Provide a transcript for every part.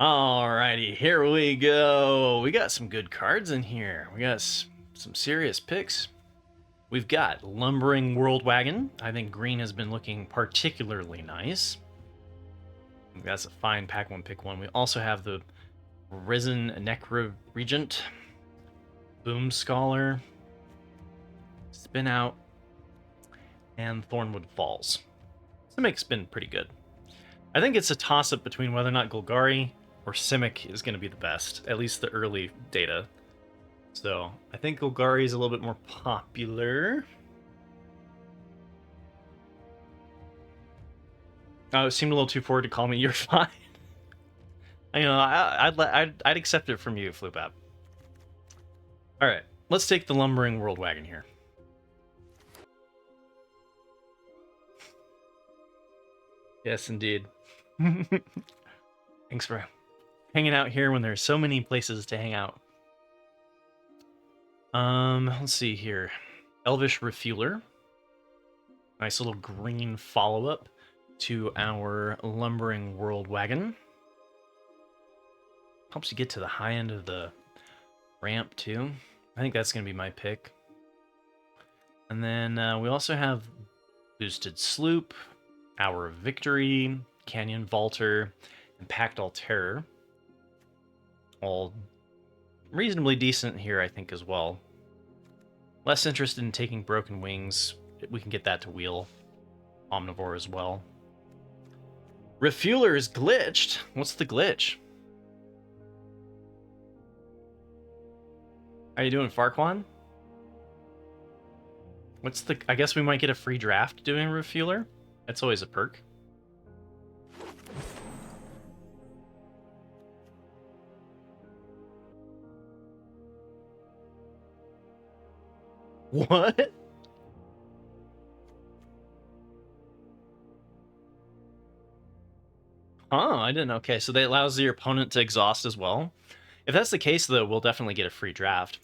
Alrighty, here we go. We got some good cards in here. We got some serious picks. We've got Lumbering World Wagon. I think green has been looking particularly nice. That's a fine pack one, pick one. We also have the Risen Necro Regent, Boom Scholar, Spin Out, and Thornwood Falls. Simic's been pretty good. I think it's a toss-up between whether or not Golgari or Simic is going to be the best, at least the early data. So I think Golgari is a little bit more popular. Oh, it seemed a little too forward to call me. You're fine. I'd accept it from you, Floopap. All right, let's take the Lumbering World Wagon here. Yes, indeed. Thanks for hanging out here when there's so many places to hang out. Let's see here. Elvish Refueler. Nice little green follow-up to our Lumbering World Wagon. Helps you get to the high end of the ramp, too. I think that's going to be my pick. And then we also have Boosted Sloop, Hour of Victory, Canyon Vaulter, and Pact Terror. All reasonably decent here, I think, as well. Less interested in taking Broken Wings. We can get that to wheel. Omnivore as well. Refueler is glitched. What's the glitch? How you doing, Farquan? What's the... I guess we might get a free draft doing Refueler. That's always a perk. What? Oh, I didn't. Okay, so that allows your opponent to exhaust as well. If that's the case, though, we'll definitely get a free draft.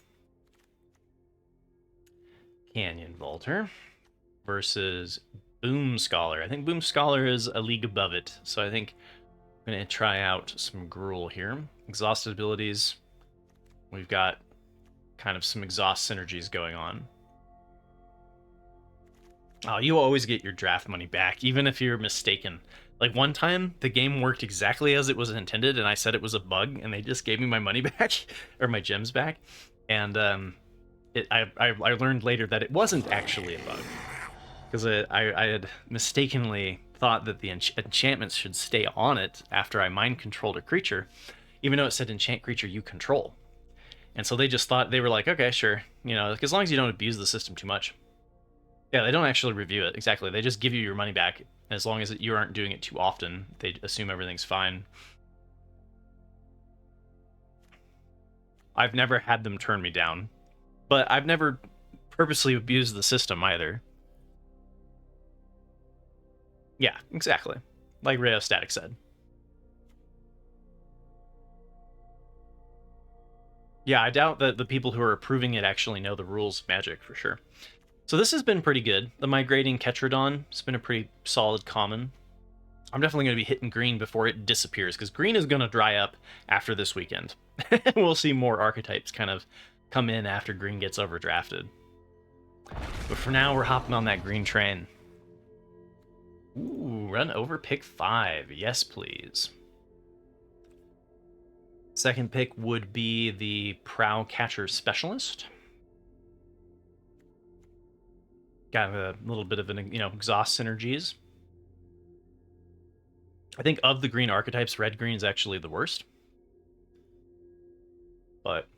Canyon Vaulter versus Boom Scholar. I think Boom Scholar is a league above it, so I think I'm going to try out some Gruul here. Exhausted abilities. We've got kind of some exhaust synergies going on. Oh, you always get your draft money back, even if you're mistaken. Like one time, the game worked exactly as it was intended, and I said it was a bug, and they just gave me my money back, or my gems back. And I learned later that it wasn't actually a bug, because I had mistakenly thought that the enchantments should stay on it after I mind controlled a creature, even though it said enchant creature you control. And so they just thought, they were like, okay, sure, you know, like, as long as you don't abuse the system too much. Yeah, they don't actually review it, exactly. They just give you your money back. As long as you aren't doing it too often, they assume everything's fine. I've never had them turn me down, but I've never purposely abused the system either. Yeah, exactly. Like Rheostatic said. Yeah, I doubt that the people who are approving it actually know the rules of Magic, for sure. So this has been pretty good. The Migrating Ketrodon has been a pretty solid common. I'm definitely going to be hitting green before it disappears, because green is going to dry up after this weekend. We'll see more archetypes kind of come in after green gets overdrafted. But for now, we're hopping on that green train. Ooh, run over pick 5. Yes, please. Second pick would be the Prow Catcher Specialist. Got a little bit of an, exhaust synergies. I think of the green archetypes, red-green is actually the worst. But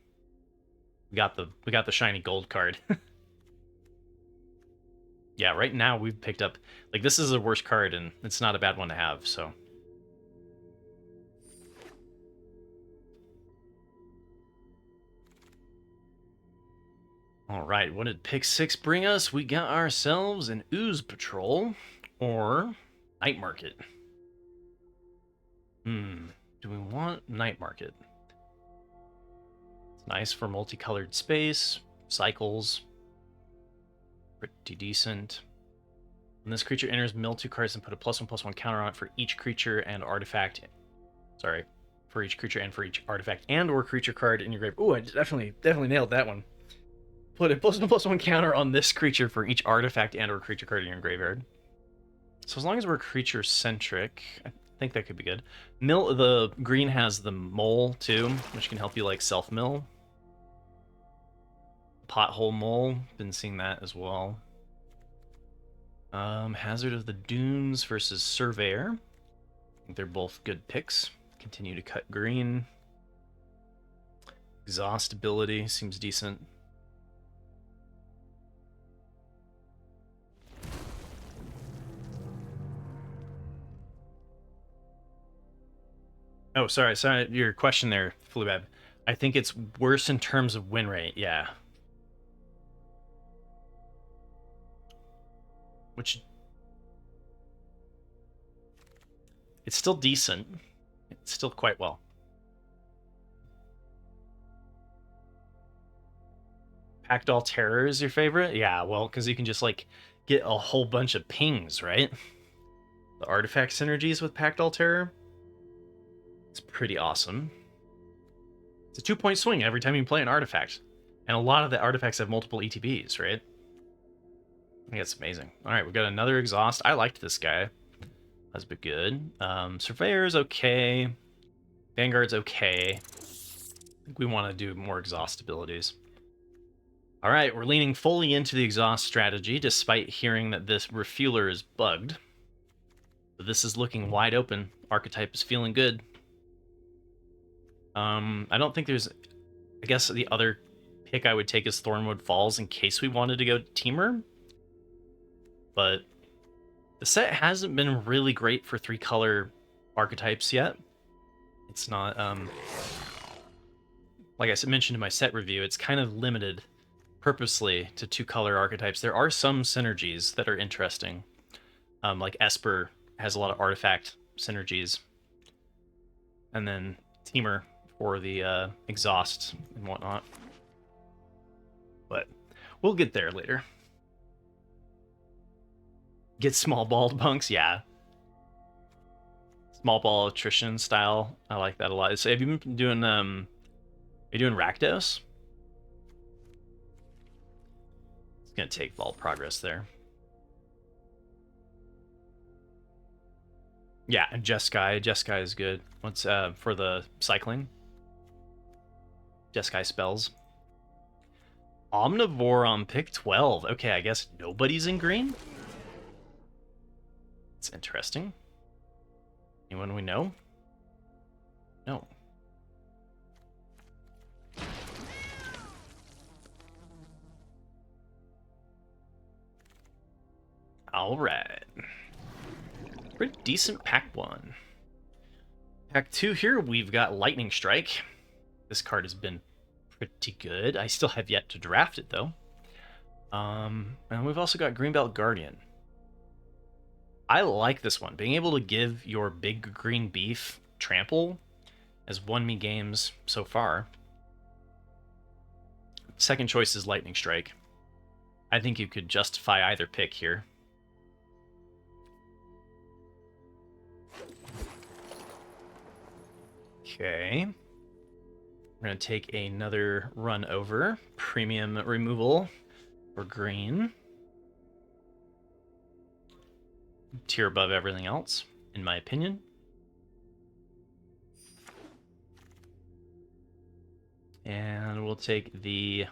we got the shiny gold card. Yeah, right now we've picked up, like, this is the worst card, and it's not a bad one to have, so. All right, what did pick 6 bring us? We got ourselves an Ooze Patrol or Night Market. Do we want Night Market? It's nice for multicolored space, cycles. Pretty decent. When this creature enters, mill 2 cards and put a +1/+1 counter on it for each creature and artifact. Sorry. for each creature and for each artifact and or creature card in your grave. Ooh, I definitely nailed that one. Put a +1/+1 counter on this creature for each artifact and or creature card in your graveyard. So as long as we're creature centric, I think that could be good. The green has the mole too, which can help you like self mill. Pothole mole, been seeing that as well. Hazard of the Dunes versus Surveyor. I think they're both good picks. Continue to cut green. Exhaust ability seems decent. Oh, sorry, your question there, Flubab. I think it's worse in terms of win rate, yeah. Which... it's still decent. It's still quite well. Pact All Terror is your favorite? Yeah, well, because you can just, like, get a whole bunch of pings, right? The artifact synergies with Pact All Terror. It's pretty awesome. It's a 2-point swing every time you play an artifact. And a lot of the artifacts have multiple ETBs, right? I think that's amazing. Alright, we've got another exhaust. I liked this guy. That's been good. Surveyor's okay. Vanguard's okay. I think we want to do more exhaust abilities. Alright, we're leaning fully into the exhaust strategy, despite hearing that this refueler is bugged. But this is looking wide open. Archetype is feeling good. I don't think there's... I guess the other pick I would take is Thornwood Falls in case we wanted to go Teamer. But the set hasn't been really great for 3-color archetypes yet. It's not... like I mentioned in my set review, it's kind of limited purposely to 2-color archetypes. There are some synergies that are interesting. Like Esper has a lot of artifact synergies. And then Teamer for the exhaust and whatnot. But we'll get there later. Get small balled bunks, yeah. Small ball attrition style. I like that a lot. So have you been doing are you doing Rakdos? It's gonna take ball progress there. Yeah, and Jeskai is good. What's for the cycling? Jeskai spells. Omnivore on pick 12. Okay, I guess nobody's in green? It's interesting. Anyone we know? No. Alright. Pretty decent pack 1. Pack 2 here, we've got Lightning Strike. This card has been pretty good. I still have yet to draft it, though. And we've also got Greenbelt Guardian. I like this one. Being able to give your big green beef trample has won me games so far. Second choice is Lightning Strike. I think you could justify either pick here. Okay. We're going to take another run over. Premium removal for green. Tier above everything else, in my opinion. And we'll take the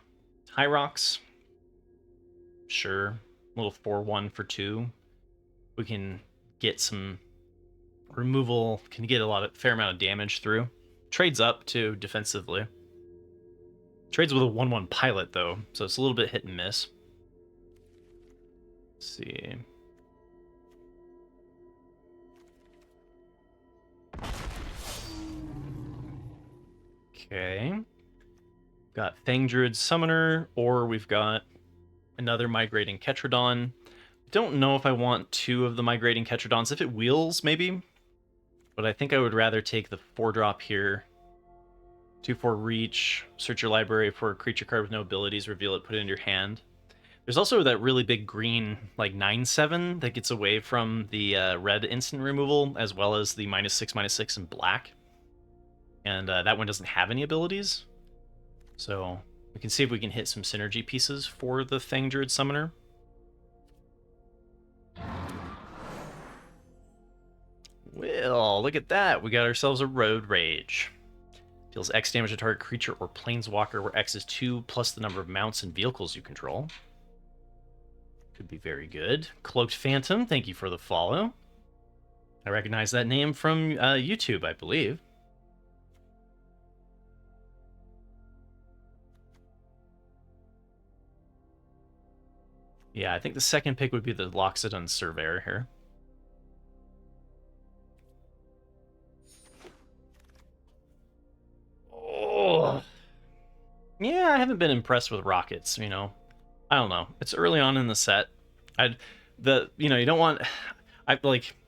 Tyrox. Sure. Little 4-1 for 2. We can get some removal, can get a fair amount of damage through. Trades up too defensively. Trades with a 1/1 pilot though, so it's a little bit hit and miss. Let's see. Okay. Got Fang Druid Summoner, or we've got another Migrating Ketrodon. Don't know if I want 2 of the Migrating Ketrodons. If it wheels, maybe. But I think I would rather take the 4-drop here. 2/4 reach, search your library for a creature card with no abilities, reveal it, put it in your hand. There's also that really big green, like 9/7, that gets away from the red instant removal, as well as the -6/6 in black. and that one doesn't have any abilities. So we can see if we can hit some synergy pieces for the Thang Druid Summoner. Well, look at that. We got ourselves a Road Rage. Deals X damage to target creature or planeswalker, where X is 2 plus the number of mounts and vehicles you control. Could be very good. Cloaked Phantom, thank you for the follow. I recognize that name from YouTube, I believe. Yeah, I think the second pick would be the Loxodon Surveyor here. Oh. Yeah, I haven't been impressed with rockets, you know. I don't know. It's early on in the set. You don't want.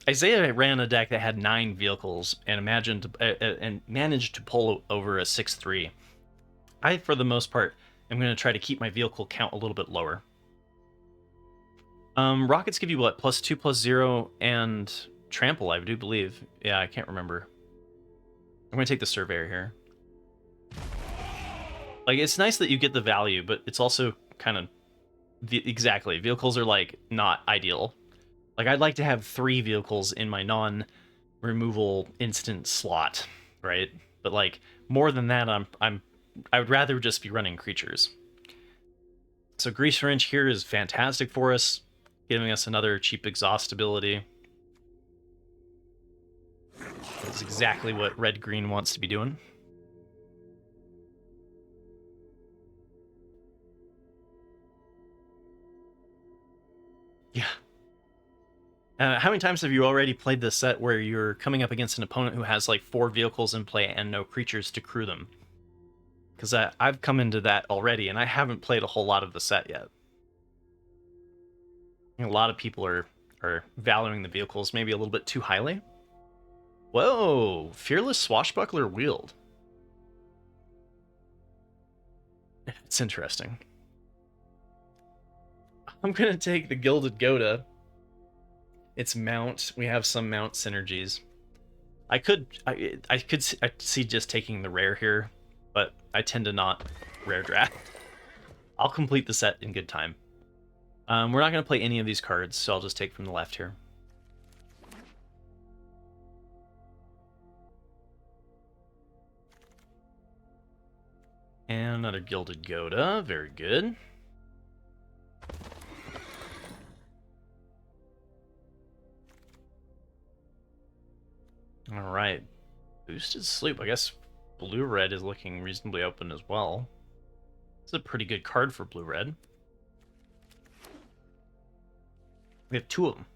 Isaiah ran a deck that had 9 vehicles and managed to pull over a 6/3. I, for the most part, am going to try to keep my vehicle count a little bit lower. Rockets give you what, +2/+0 and trample, I do believe. Yeah, I can't remember. I'm going to take the Surveyor here. Like, it's nice that you get the value, but it's also kind of exactly. Vehicles are like not ideal. Like, I'd like to have 3 vehicles in my non-removal instant slot, right? But like more than that, I would rather just be running creatures. So Grease Wrench here is fantastic for us, giving us another cheap exhaust ability. That's exactly what red-green wants to be doing. Yeah. How many times have you already played this set where you're coming up against an opponent who has like 4 vehicles in play and no creatures to crew them? Because I've come into that already, and I haven't played a whole lot of the set yet. A lot of people are valuing the vehicles maybe a little bit too highly. Whoa! Fearless Swashbuckler Wield. It's interesting. I'm going to take the Gilded Goda. Its mount. We have some mount synergies. I could see just taking the rare here, but I tend to not rare draft. I'll complete the set in good time. We're not going to play any of these cards, so I'll just take from the left here. And another Gilded Goda. Very good. All right. Boosted Sleep. I guess blue-red is looking reasonably open as well. It's a pretty good card for blue-red. We have 2 of them.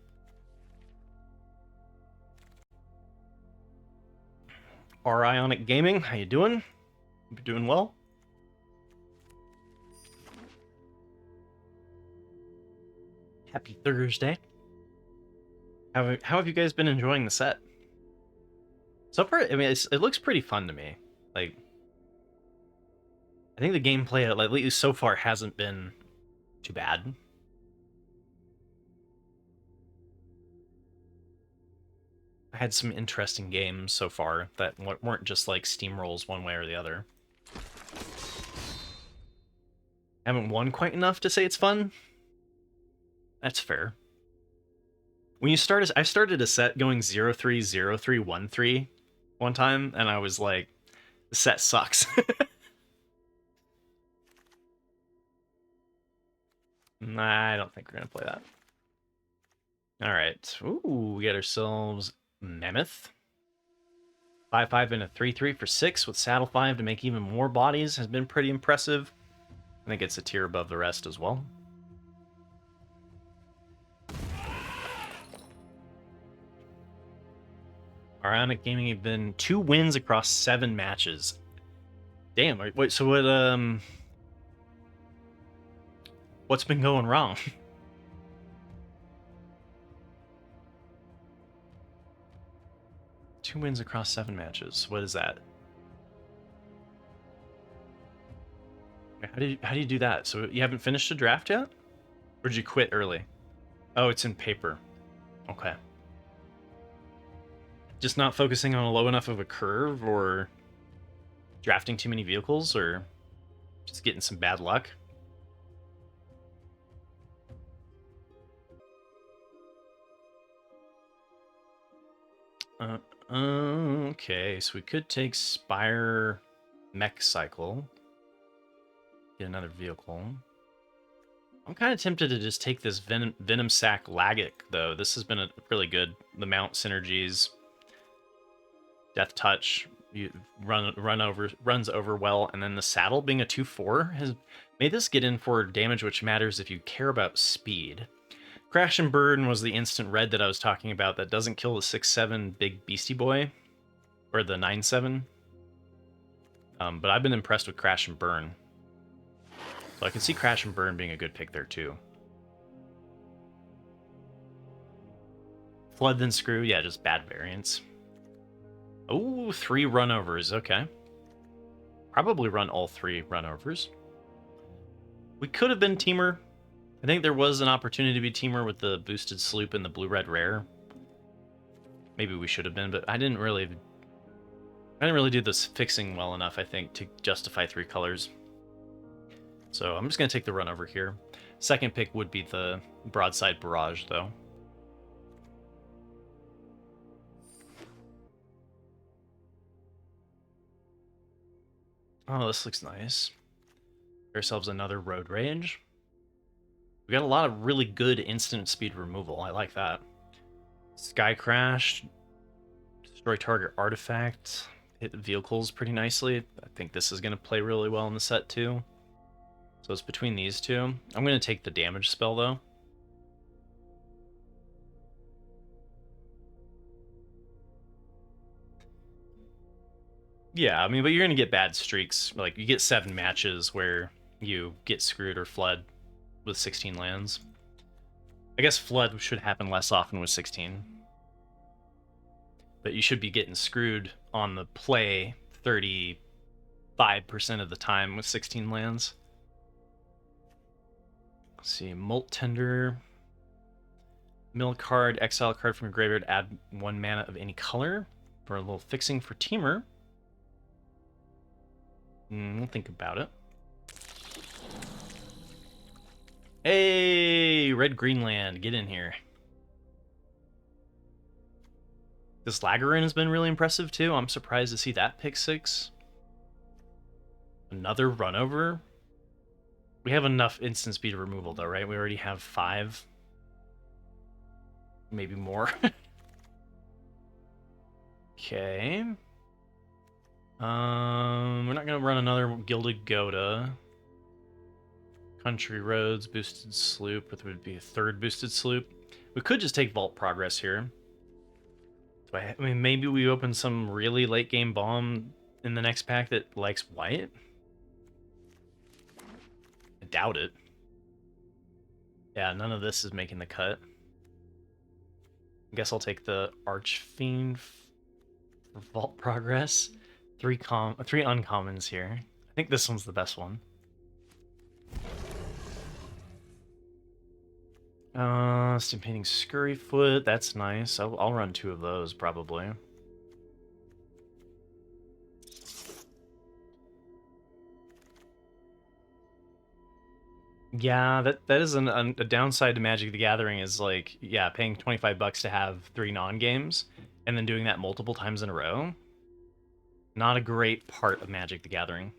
R Ionic Gaming, how you doing? You doing well? Happy Thursday. How have you guys been enjoying the set? So far, I mean, it looks pretty fun to me. Like, I think the gameplay, at least so far, hasn't been too bad. I had some interesting games so far that weren't just like steamrolls one way or the other. I haven't won quite enough to say it's fun. That's fair. When you start, I started a set going 0-3, 0-3, 1-3 one time, and I was like, the set sucks. Nah, I don't think we're gonna play that. All right. Ooh, we got ourselves Mammoth. 5/5 and a 3/3 for 6 with Saddle 5 to make even more bodies has been pretty impressive. I think it's a tier above the rest as well. Ionic Gaming have been 2 wins across 7 matches. Damn, wait, so what's been going wrong? Two wins across 7 matches. What is that? How do you do that? So you haven't finished a draft yet? Or did you quit early? Oh, it's in paper. Okay. Just not focusing on a low enough of a curve, or drafting too many vehicles or just getting some bad luck? Okay, so we could take Spire Mech Cycle. Get another vehicle. I'm kind of tempted to just take this Venom Sack Lagic, though. This has been a really good. The mount synergies, Death Touch, runs over well, and then the saddle being a 2/4 has made this get in for damage, which matters if you care about speed. Crash and Burn was the instant red that I was talking about that doesn't kill the 6/7 big Beastie Boy, or the 9/7. But I've been impressed with Crash and Burn. So I can see Crash and Burn being a good pick there too. Flood then Screw, yeah, just bad variants. Oh, 3 runovers, okay. Probably run all 3 runovers. We could have been Teamer. I think there was an opportunity to be Teamer with the boosted sloop and the blue-red rare. Maybe we should have been, but I didn't really do this fixing well enough, I think, to justify 3 colors. So I'm just going to take the run over here. Second pick would be the Broadside Barrage, though. Oh, this looks nice. Get ourselves another Road Rage. We got a lot of really good instant speed removal. I like that. Sky Crash. Destroy target artifact. Hit the vehicles pretty nicely. I think this is going to play really well in the set, too. So it's between these two. I'm going to take the damage spell, though. Yeah, I mean, but you're going to get bad streaks. Like, you get 7 matches where you get screwed or flood with 16 lands. I guess flood should happen less often with 16. But you should be getting screwed on the play 35% of the time with 16 lands. Let's see, Molt Tender. Mill card, exile a card from your graveyard, add 1 mana of any color for a little fixing for Teamer. We'll think about it. Hey, Red Greenland, get in here. This Lagarin has been really impressive too. I'm surprised to see that pick 6. Another runover. We have enough instant speed removal though, right? We already have 5. Maybe more. Okay. We're not gonna run another Gilded Goda. Country Roads, boosted sloop, which would be a 3rd boosted sloop. We could just take Vault Progress here. So I mean, maybe we open some really late game bomb in the next pack that likes white. I doubt it. Yeah, none of this is making the cut. I guess I'll take the Archfiend for Vault Progress. 3 uncommons here. I think this one's the best one. Stampeding Scurryfoot, that's nice. I'll run 2 of those, probably. Yeah, that is a downside to Magic the Gathering is, like, yeah, paying $25 to have 3 non-games, and then doing that multiple times in a row. Not a great part of Magic the Gathering.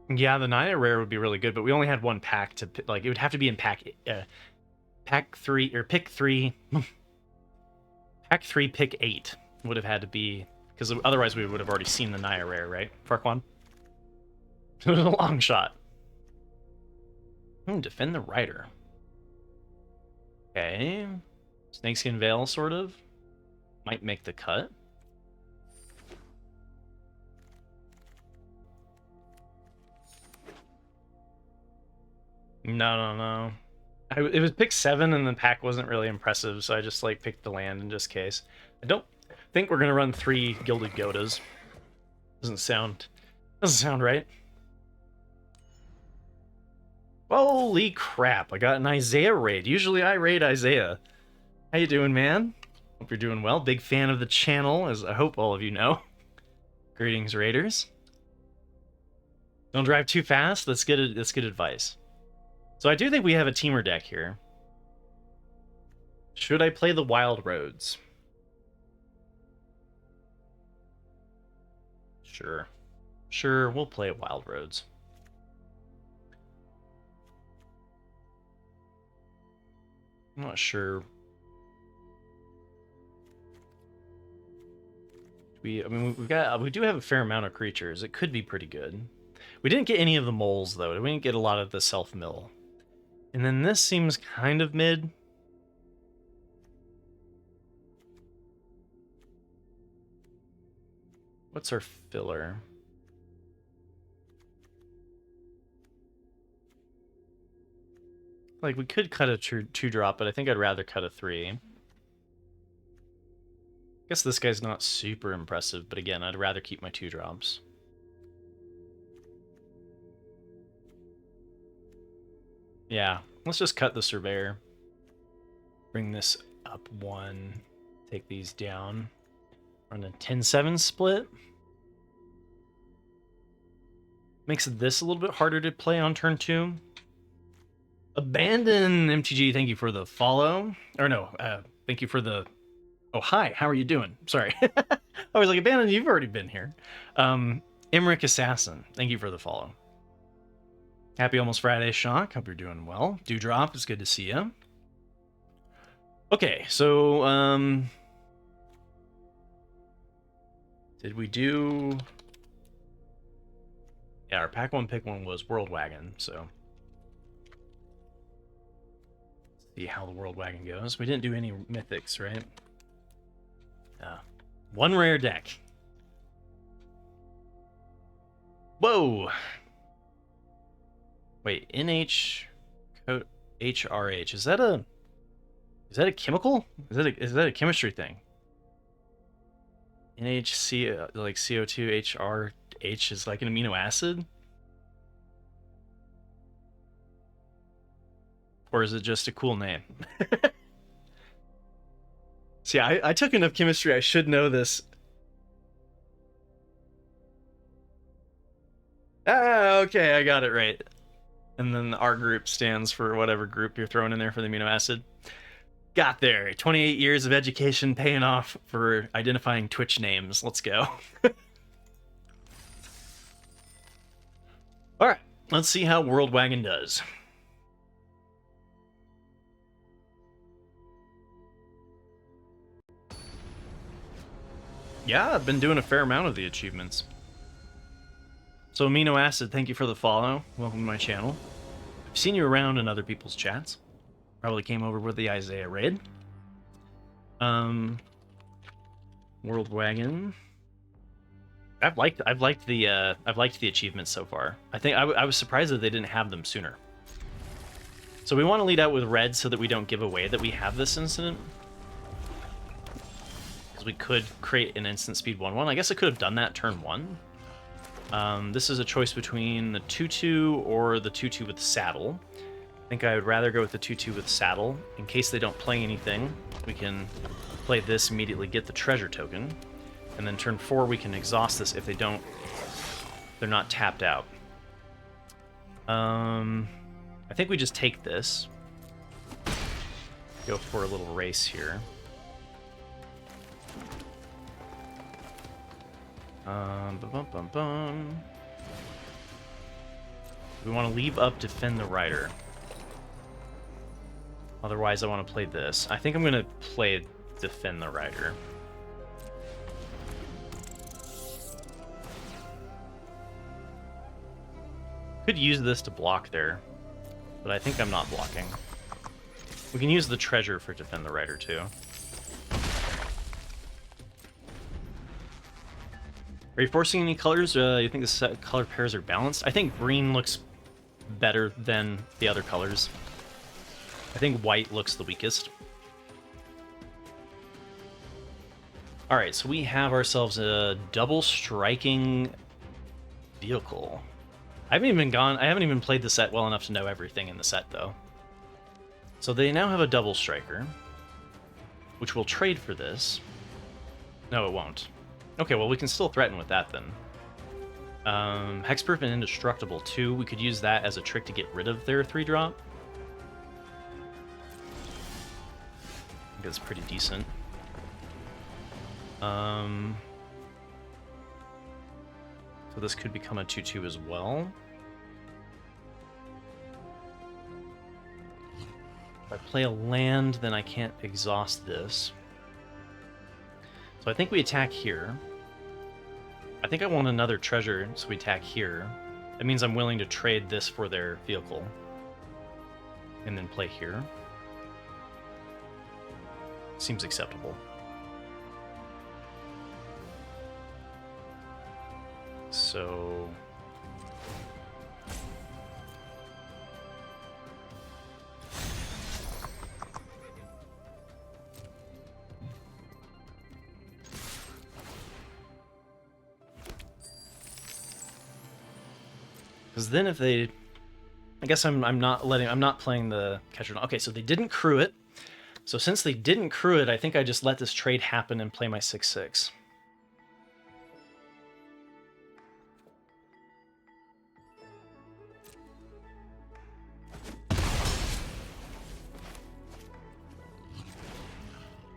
Yeah, the Naya Rare would be really good, but we only had 1 pack to, like, it would have to be in pack 3, or pick 3. Pack 3, pick 8 would have had to be, because otherwise we would have already seen the Naya Rare, right, Farquaad? It was a long shot. Defend the Rider. Okay. Snakeskin Veil, sort of. Might make the cut. No. It was pick 7 and the pack wasn't really impressive, so I just, like, picked the land in just case. I don't think we're gonna run 3 Gilded Godas. Doesn't sound right. Holy crap, I got an Isaiah raid. Usually I raid Isaiah. How you doing, man? Hope you're doing well. Big fan of the channel, as I hope all of you know. Greetings, Raiders. Don't drive too fast. That's good advice. So I do think we have a teamer deck here. Should I play the Wild Roads? Sure. Sure, we'll play Wild Roads. I'm not sure. We do have a fair amount of creatures. It could be pretty good. We didn't get any of the moles though. We didn't get a lot of the self-mill. And then this seems kind of mid. What's our filler? Like, we could cut a 2-drop, but I think I'd rather cut a 3. I guess this guy's not super impressive, but again, I'd rather keep my 2-drops. Yeah, let's just cut the Surveyor. Bring this up 1. Take these down. Run a 10-7 split. Makes this a little bit harder to play on turn 2. Abandon MTG, thank you for the follow. Or no, thank you for the... Oh, hi, how are you doing? Sorry. I was like, Abandon, you've already been here. Emmerich Assassin, thank you for the follow. Happy Almost Friday, Shock. Hope you're doing well. Dewdrop, it's good to see you. Okay, so, did we do... Yeah, our pack 1 pick 1 was World Wagon, so... See how the World Wagon goes. We didn't do any mythics, right? One rare deck. Whoa! Wait, NH code HRH. Is that a chemical? Is that a chemistry thing? NHC like CO2 HRH is like an amino acid? Or is it just a cool name? See, I took enough chemistry, I should know this. Ah, okay, I got it right. And then the R group stands for whatever group you're throwing in there for the amino acid. Got there. 28 years of education paying off for identifying Twitch names. Let's go. Alright, let's see how World Wagon does. Yeah, I've been doing a fair amount of the achievements. So Amino Acid, thank you for the follow. Welcome to my channel. I've seen you around in other people's chats. Probably came over with the Isaiah raid. World Wagon. I've liked the achievements so far. I think I was surprised that they didn't have them sooner. So we want to lead out with red so that we don't give away that we have this incident. We could create an instant speed 1/1. I guess I could have done that turn 1. This is a choice between the 2/2 or the 2/2 with saddle. I think I would rather go with the 2/2 with saddle. In case they don't play anything, we can play this immediately, get the treasure token, and then turn 4 we can exhaust this if they don't. They're not tapped out. I think we just take this. Go for a little race here. We want to leave up Defend the Rider. Otherwise, I want to play this. I think I'm going to play Defend the Rider. Could use this to block there, but I think I'm not blocking. We can use the treasure for Defend the Rider, too. Are you forcing any colors? You think the color pairs are balanced? I think green looks better than the other colors. I think white looks the weakest. Alright, so we have ourselves a double striking vehicle. I haven't even played the set well enough to know everything in the set, though. So they now have a double striker. which will trade for this. No, it won't. Okay, well, we can still threaten with that then. Hexproof and Indestructible, too. We could use that as a trick to get rid of their 3-drop. I think that's pretty decent. So this could become a 2/2 as well. If I play a land, then I can't exhaust this. So I think we attack here. I think I want another treasure, so we attack here. That means I'm willing to trade this for their vehicle. And then play here. Seems acceptable. So... Because then if they... I guess I'm not playing the catcher. Okay, so they didn't crew it. So since they didn't crew it, I think I just let this trade happen and play my 6/6.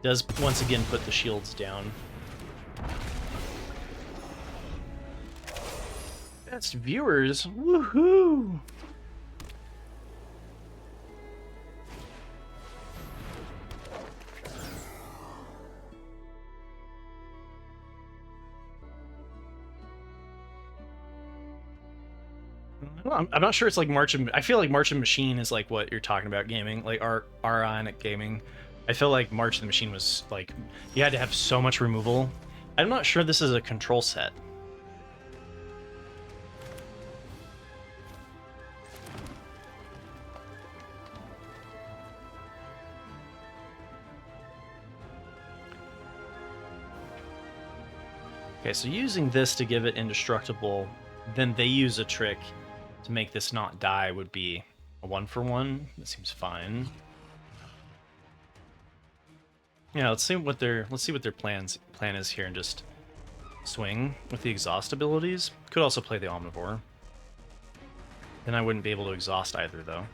Does once again put the shields down. Best viewers, woohoo! I'm not sure it's like March of... I feel like March of Machine is like what you're talking about gaming, like Ionic gaming. I feel like March of the Machine was like, you had to have so much removal. I'm not sure this is a control set. Okay, so using this to give it indestructible, then they use a trick to make this not die would be a 1-for-1. That seems fine. Yeah, let's see what their plan is here and just swing with the exhaust abilities. Could also play the Omnivore. Then I wouldn't be able to exhaust either though.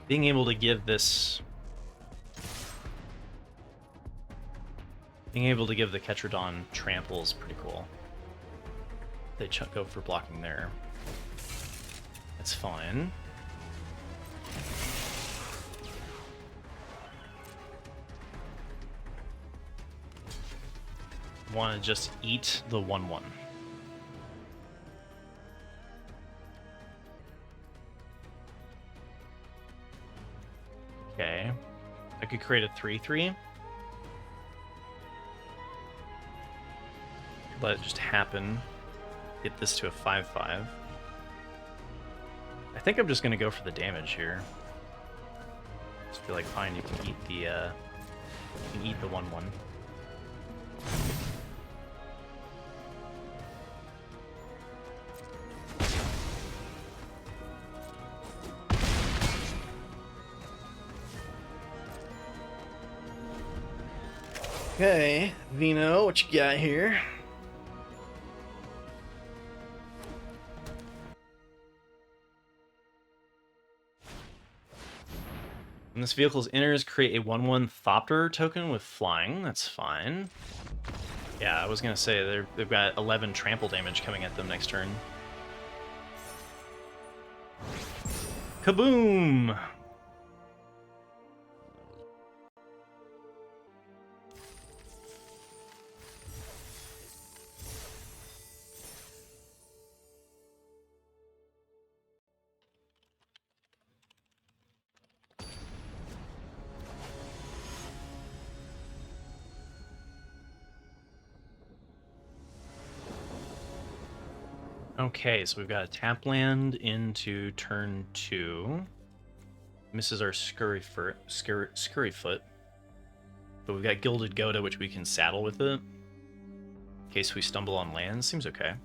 Being able to give this... Being able to give the Ketrodon trample is pretty cool. They go for blocking there. That's fine. Want to just eat the 1/1. Okay. I could create a 3/3. Let it just happen. Get this to a 5/5. I think I'm just gonna go for the damage here. Just be like, fine, you can eat the 1/1. Okay, Vino, what you got here? When this vehicle's enters, create a 1/1 Thopter token with flying. That's fine. Yeah, I was gonna say they've got 11 trample damage coming at them next turn. Kaboom! Okay, so we've got a tap land into turn 2. Misses our Scurryfoot. But we've got Gilded Goda, which we can saddle with it. In case we stumble on land. Seems okay.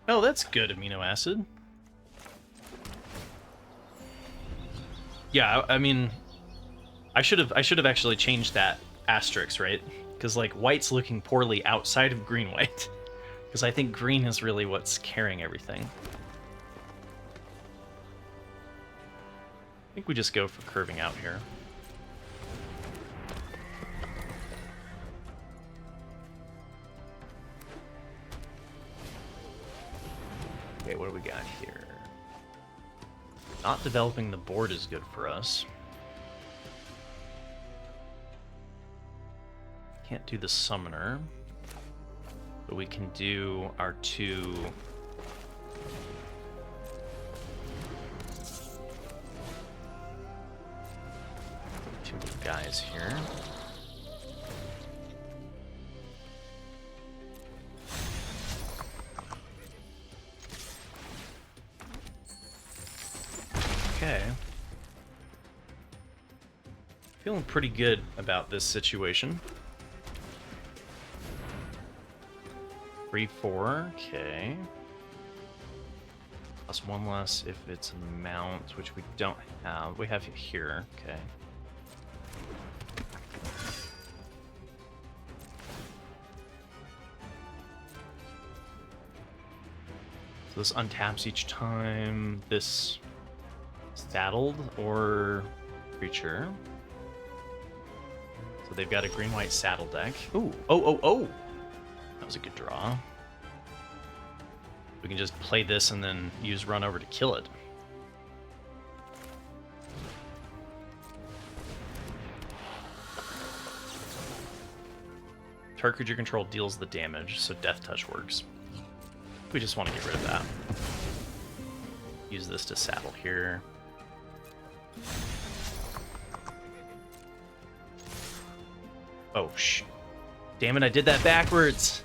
Oh, that's good amino acid. Yeah, I mean, I should have actually changed that asterisk, right? Because like white's looking poorly outside of green white. Because I think green is really what's carrying everything. I think we just go for curving out here. Okay, what do we got here? Not developing the board is good for us. Can't do the summoner. But we can do our two guys here. Okay. Feeling pretty good about this situation. 3/4, okay. Plus one less if it's a mount, which we don't have. We have it here, okay. So this untaps each time. This saddled or creature. So they've got a green-white saddle deck. Ooh, oh! That was a good draw. We can just play this and then use run over to kill it. Target creature control deals the damage, so Death Touch works. We just want to get rid of that. Use this to saddle here. Oh, damn it, I did that backwards.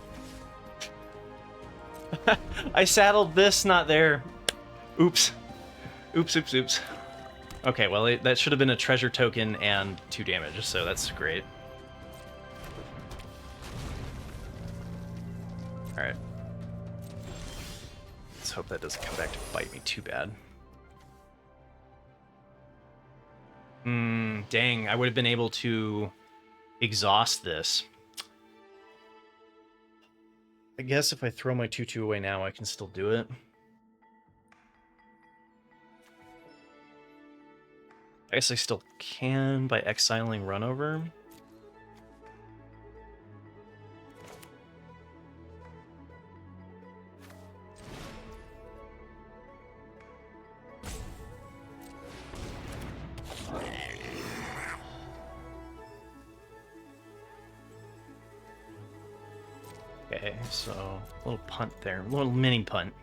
I saddled this, not there. Oops. Oops. Okay, well, that should have been a treasure token and 2 damage, so that's great. Alright. Let's hope that doesn't come back to bite me too bad. Dang, I would have been able to exhaust this. I guess if I throw my 2/2 away now, I can still do it. I guess I still can by exiling run over. Okay, so a little punt there, a little mini punt.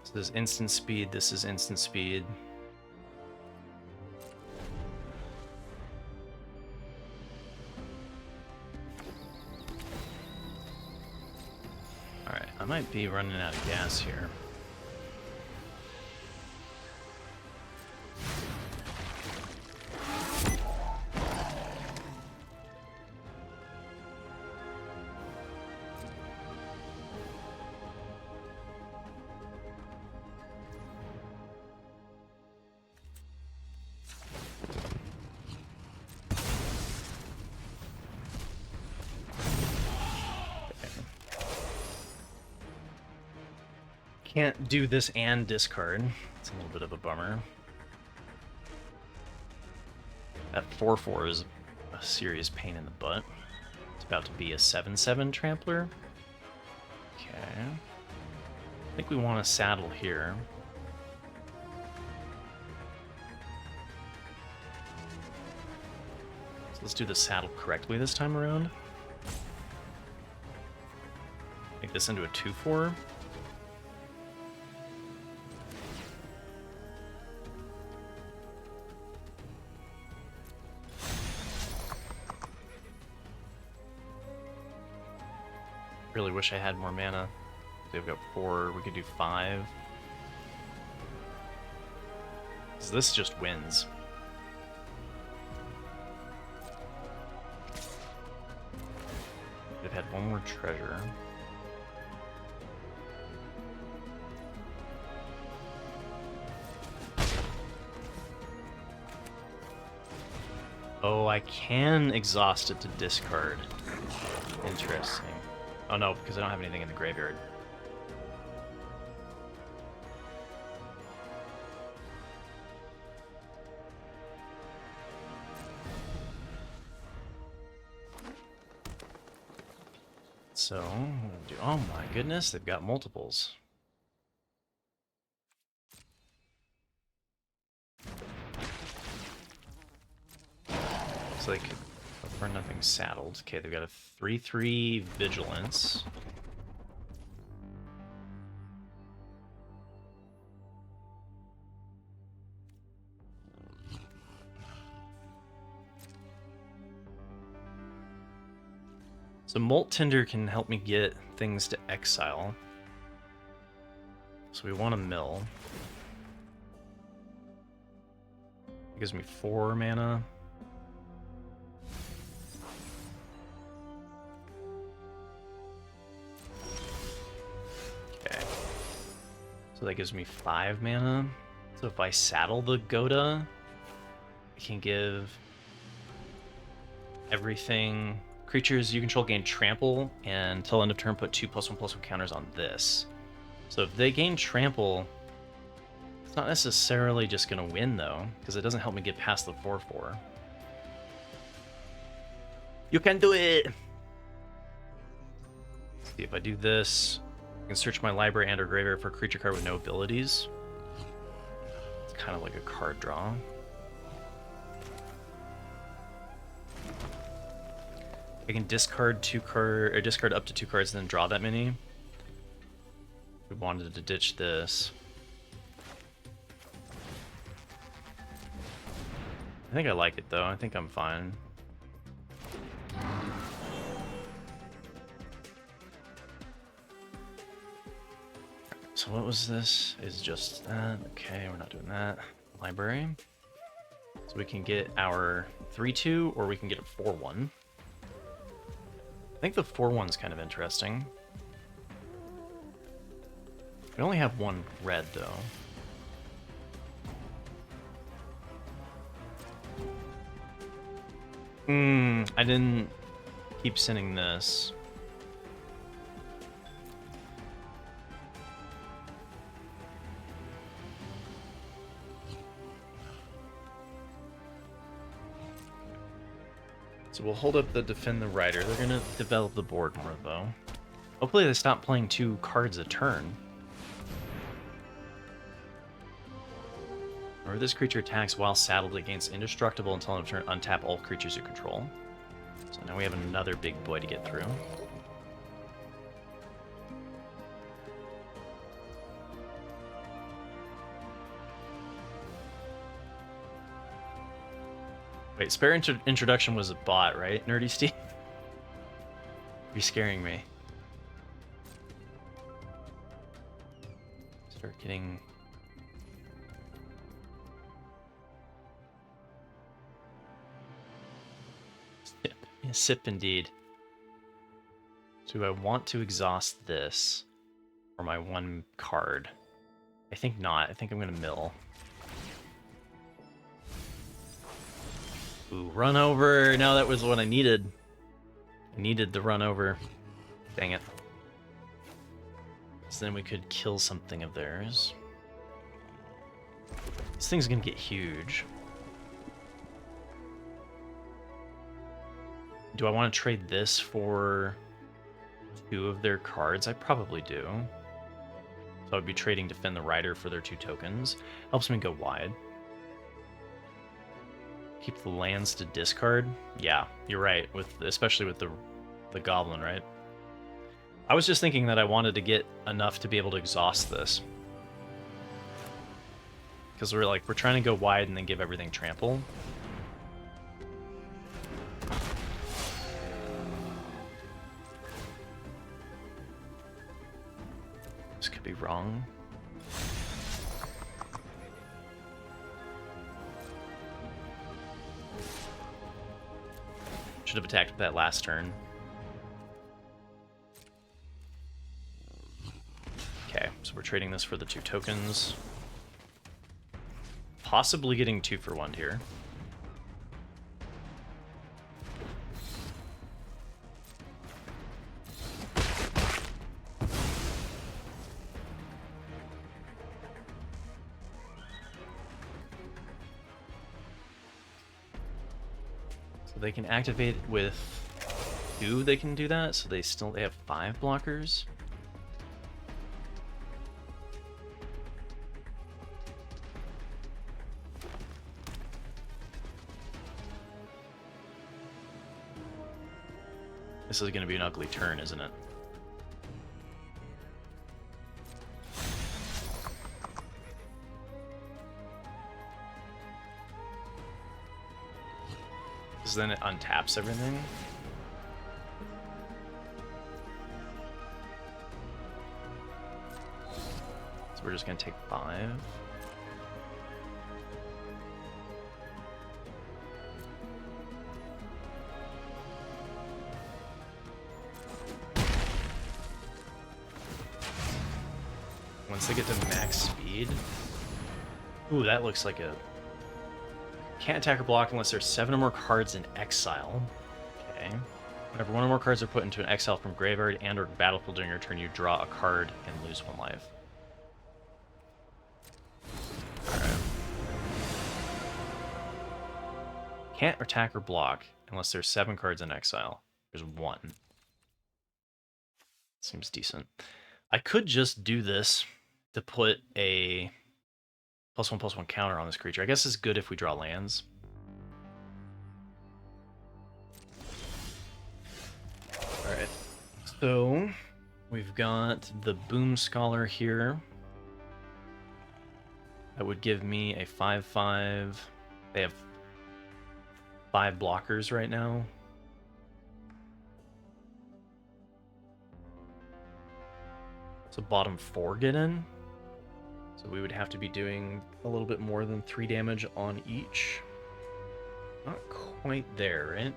So this is instant speed, this is instant speed. Alright, I might be running out of gas here. Can't do this and discard. It's a little bit of a bummer. That 4/4 is a serious pain in the butt. It's about to be a 7/7 trampler. Okay. I think we want to saddle here. So let's do the saddle correctly this time around. Make this into a 2/4. Really wish I had more mana. They've got 4, we could do 5. So this just wins. They've had one more treasure. Oh, I can exhaust it to discard. Interesting. Oh no, because I don't have anything in the graveyard. So, oh my goodness, they've got multiples. So they could for nothing saddled. Okay, they've got a 3/3 vigilance. So Molt Tinder can help me get things to exile. So we want a mill. It gives me 4 mana. Okay. So that gives me 5 mana. So if I saddle the Goda, I can give everything. Creatures you control gain trample, and until end of turn put 2+1/+1 counters on this. So if they gain trample, it's not necessarily just going to win though, because it doesn't help me get past the 4/4. You can do it! See, if I do this, I can search my library and or graveyard for a creature card with no abilities. It's kind of like a card draw. I can discard discard up to 2 cards and then draw that many. We wanted to ditch this. I think I like it though. I think I'm fine. So what was this? Is just that. Okay, we're not doing that. Library. So we can get our 3/2 or we can get a 4/1. I think the 4/1's kind of interesting. We only have 1 red though. I didn't keep sending this. So we'll hold up the Defend the Rider. They're gonna develop the board more though. Hopefully they stop playing 2 cards a turn. Or this creature attacks while saddled against indestructible until end of turn. Untap all creatures you control. So now we have another big boy to get through. Wait, Spare Introduction was a bot, right, Nerdy Steve? You're scaring me. Start getting... Sip indeed. Do I want to exhaust this for my 1 card? I think not. I think I'm going to mill. Ooh, run over. No, that was what I needed. I needed the run over. Dang it. So then we could kill something of theirs. This thing's going to get huge. Do I want to trade this for 2 of their cards? I probably do. So I'd be trading Defend the Rider for their 2 tokens. Helps me go wide. Keep the lands to discard. Yeah, you're right. Especially with the goblin, right? I was just thinking that I wanted to get enough to be able to exhaust this. Because we're trying to go wide and then give everything trample. This could be wrong. Should have attacked that last turn. Okay, so we're trading this for the 2 tokens. Possibly getting 2 for 1 here. So they can activate with 2, they can do that, so they have 5 blockers. This is going to be an ugly turn, isn't it? Because then it untaps everything. So we're just going to take 5. Once they get to max speed... Ooh, that looks like a... Can't attack or block unless there's 7 or more cards in exile. Okay. Whenever 1 or more cards are put into an exile from graveyard and or battlefield during your turn, you draw a card and lose 1 life. Alright. Can't attack or block unless there's 7 cards in exile. There's 1. Seems decent. I could just do this to put a +1/+1 counter on this creature. I guess it's good if we draw lands. Alright. So, we've got the Boom Scholar here. That would give me a 5/5. They have 5 blockers right now. So bottom 4 get in. So we would have to be doing a little bit more than 3 damage on each. Not quite there, right?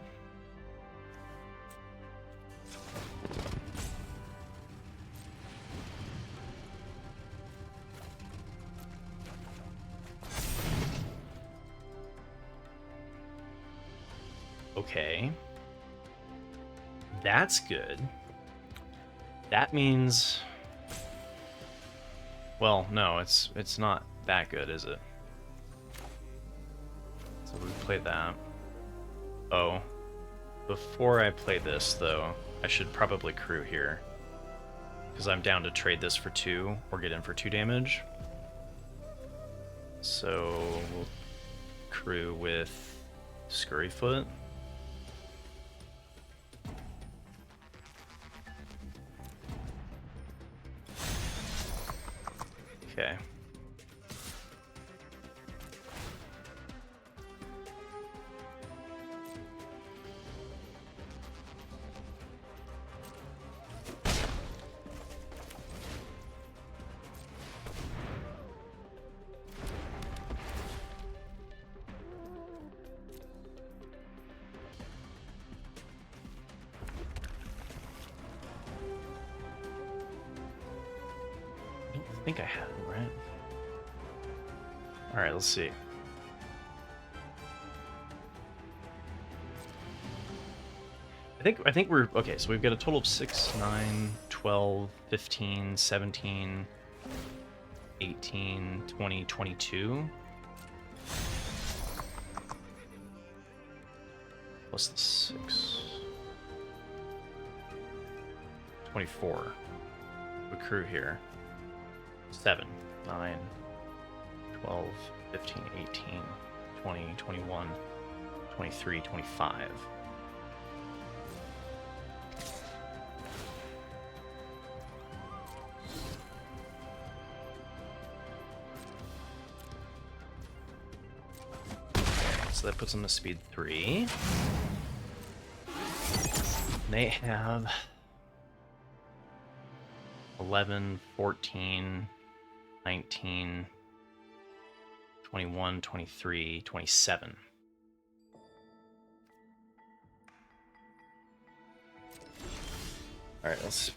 Okay. That's good. That means... Well, no, it's not that good, is it? So we play that. Oh. Before I play this, though, I should probably crew here. Because I'm down to trade this for 2, or get in for 2 damage. So we'll crew with Scurryfoot. Okay. I think I had it, right? Alright, let's see. I think we're okay, so we've got a total of 6, 9, 12, 15, 17, 18, 20, 22. Plus the 6. 24. We crew here. 7, 9, 12, 15, 18, 20, 21, 23, 25. So that puts them to speed 3. They have 11, 14, 19, 21, 23, 27. All right, let's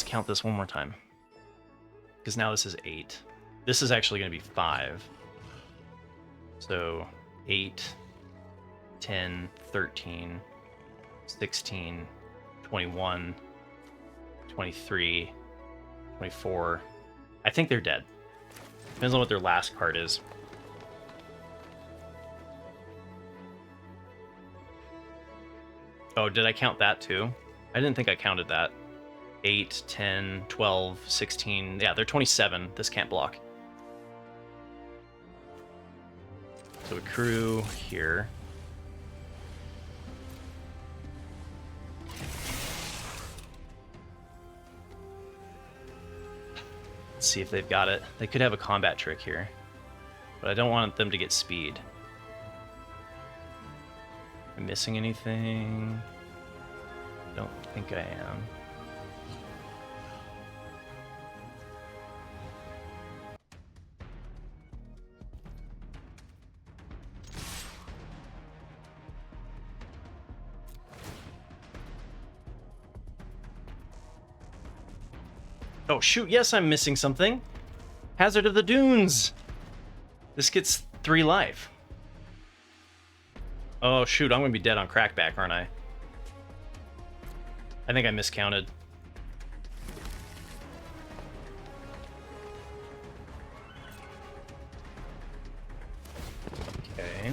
count this one more time. Because now this is 8. This is actually going to be 5. So 8, 10, 13, 16, 21, 23, 24. I think they're dead. Depends on what their last card is. Oh, did I count that too? I didn't think I counted that. 8, 10, 12, 16. Yeah, they're 27. This can't block. So accrue here. Let's see if they've got it. They could have a combat trick here, but I don't want them to get speed. Am I missing anything? Don't think I am. Oh shoot, yes, I'm missing something. Hazard of the Dunes. This gets 3 life. Oh shoot, I'm gonna be dead on crackback, aren't I? I think I miscounted. Okay.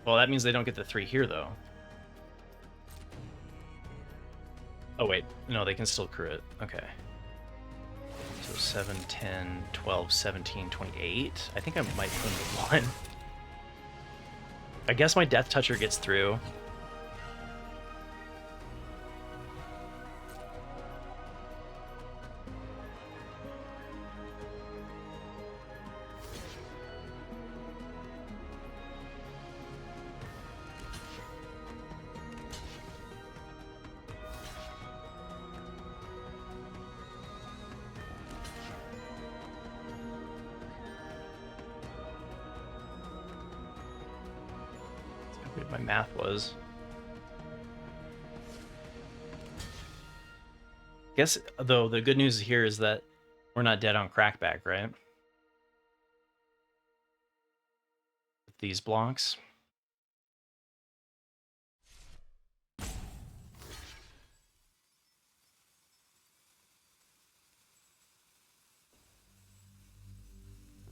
Well, that means they don't get the 3 here, though. Oh, wait. No, they can still crew it. Okay. So 7, 10, 12, 17, 28. I think I might put them to 1. I guess my Death Toucher gets through. My math was. Guess, though, the good news here is that we're not dead on crackback, right? With these blocks.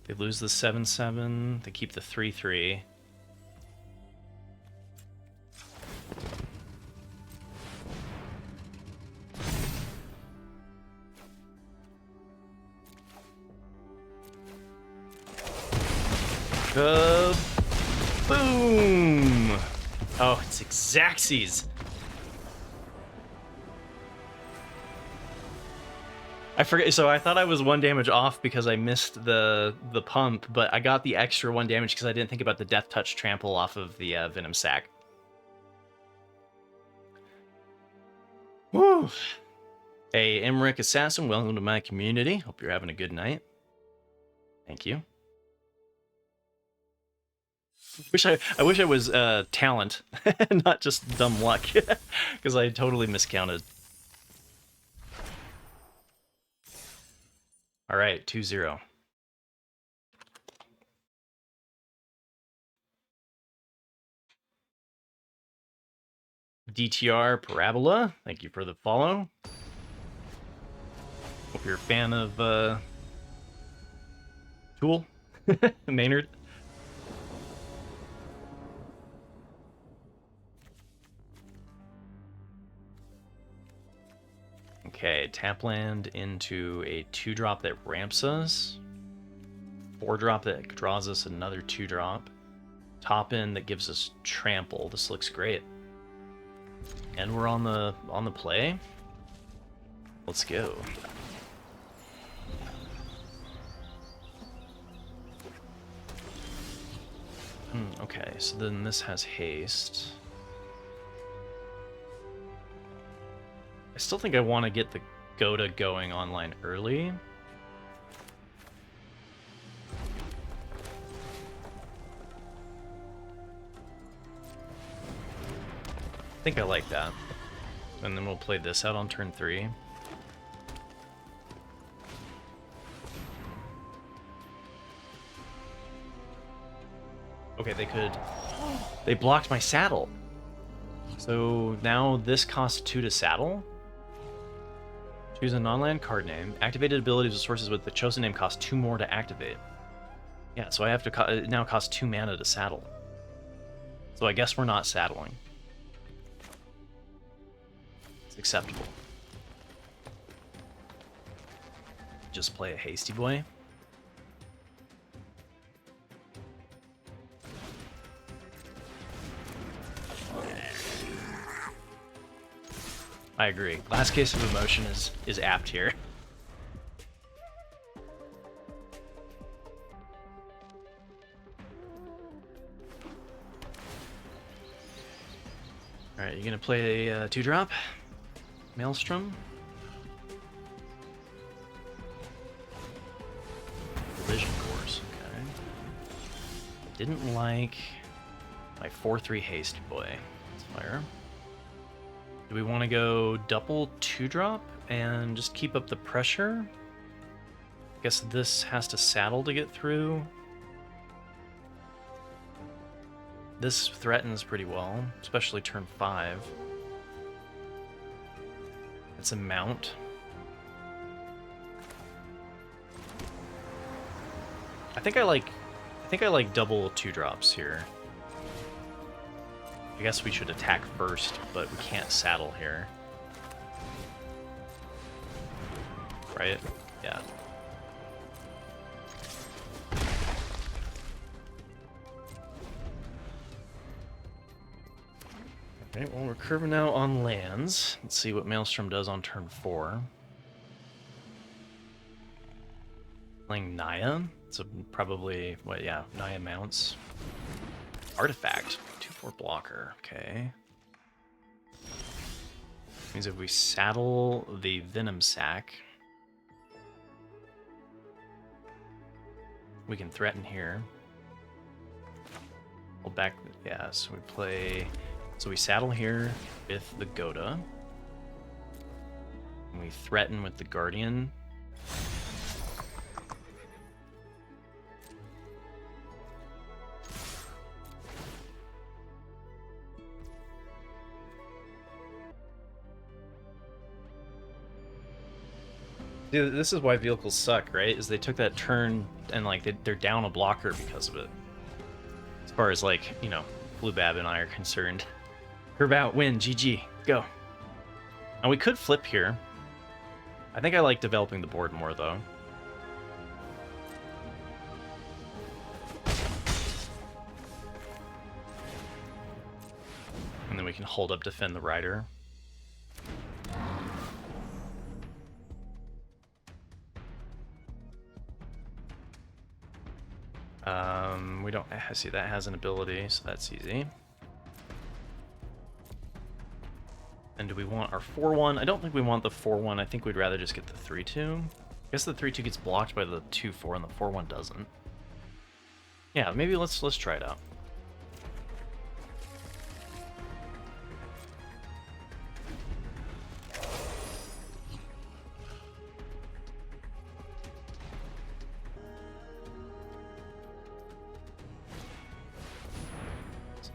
They lose the 7/7. They keep the 3/3. Boom! Oh, it's Xaxes. I forget. So I thought I was 1 damage off because I missed the pump, but I got the extra 1 damage because I didn't think about the Death Touch trample off of the Venom Sac. Woo! Hey, Emmerich Assassin, welcome to my community. Hope you're having a good night. Thank you. I wish I was talent, not just dumb luck, because I totally miscounted. All right, 2-0. DTR Parabola, thank you for the follow. Hope you're a fan of Tool, Maynard. Okay, tap land into a 2-drop that ramps us. 4-drop that draws us another 2-drop. Top end that gives us trample. This looks great. And we're on the play. Let's go. Okay, so then this has haste. I still think I want to get the Goda going online early. I think I like that. And then we'll play this out on turn 3. Okay, they blocked my saddle. So now this costs 2 to saddle. Choose a non-land card name. Activated abilities of sources with the chosen name cost 2 more to activate. Yeah, so I have to now cost 2 mana to saddle. So I guess we're not saddling. It's acceptable. Just play a hasty boy. I agree. Last case of emotion is apt here. Alright, you gonna play a 2-drop? Maelstrom? Collision course, okay. Didn't like my 4-3 haste boy. Let's fire. Do we want to go double 2-drop and just keep up the pressure? I guess this has to saddle to get through. This threatens pretty well, especially turn 5. It's a mount. I think I like double 2-drops here. I guess we should attack first, but we can't saddle here. Right? Yeah. Alright, well, we're curving out on lands. Let's see what Maelstrom does on turn 4. Playing Naya, so probably, what, yeah, Naya mounts. Artifact, 2/4 blocker, okay. Means if we saddle the Venom Sac, we can threaten here. Hold back, yeah, so we play, so we saddle here with the Goda. And we threaten with the Guardian. Dude, this is why vehicles suck, right? Is they took that turn and like they're down a blocker because of it. As far as like, you know, Blue Bab and I are concerned. Curve out, win, GG, go. And we could flip here. I think I like developing the board more though. And then we can hold up, defend the rider. We don't, I see that has an ability, so that's easy. And do we want our 4/1? I don't think we want the 4/1. I think we'd rather just get the 3/2. I guess the 3/2 gets blocked by the 2/4 and the 4/1 doesn't. Yeah, maybe let's try it out.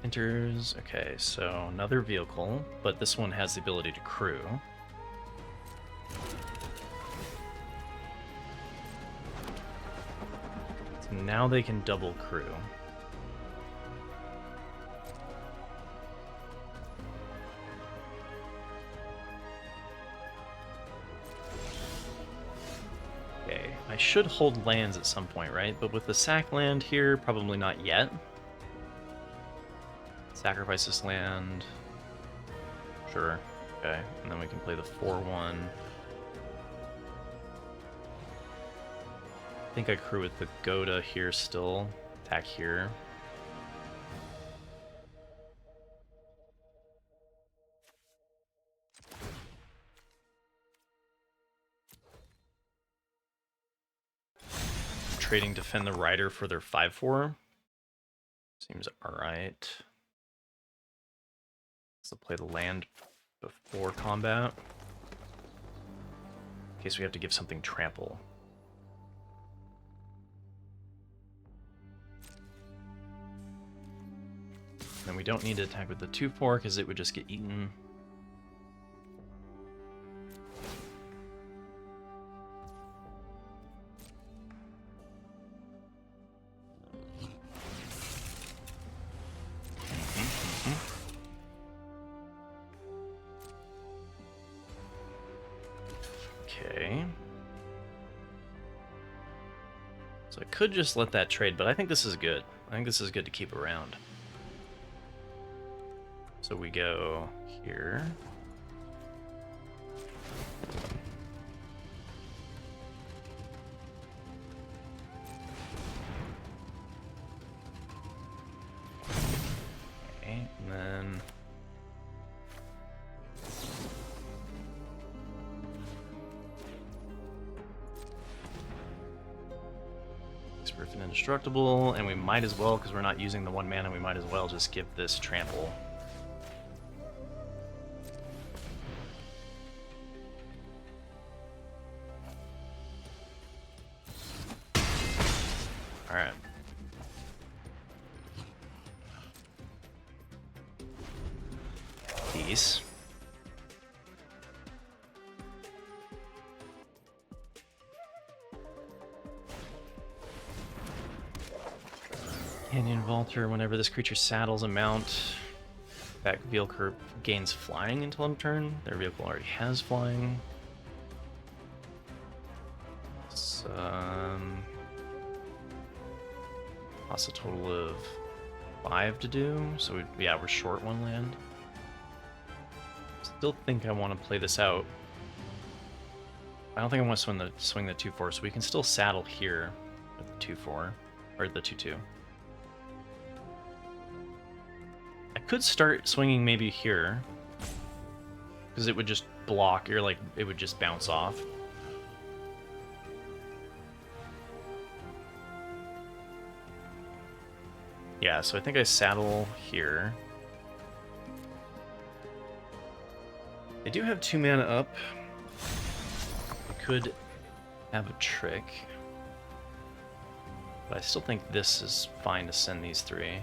Enters, okay, so another vehicle, but this one has the ability to crew. So now they can double crew. Okay, I should hold lands at some point, right? But with the sack land here, probably not yet. Sacrifice this land. Sure. Okay. And then we can play the 4/1. I think I crew with the Goda here still. Attack here. I'm trading Defend the Rider for their 5/4. Seems alright. So play the land before combat. In case we have to give something trample. And we don't need to attack with the 2/4 because it would just get eaten. could just let that trade, but I think this is good. I think this is good to keep around. So we go here. Okay, and then Griffin indestructible, and we might as well, because we're not using the 1 mana, we might as well just give this trample. Alright. Peace. Canyon Vaulter, whenever this creature saddles a mount, that vehicle gains flying until end of turn. Their vehicle already has flying. So, plus a total of 5 to do. So yeah, we're short 1 land. Still think I want to play this out. I don't think I want to swing the 2/4, so we can still saddle here with the 2/4 or the 2/2. I could start swinging maybe here, because it would just block, or like it would just bounce off. Yeah, so I think I saddle here. They do have 2 mana up. I could have a trick, but I still think this is fine to send these 3.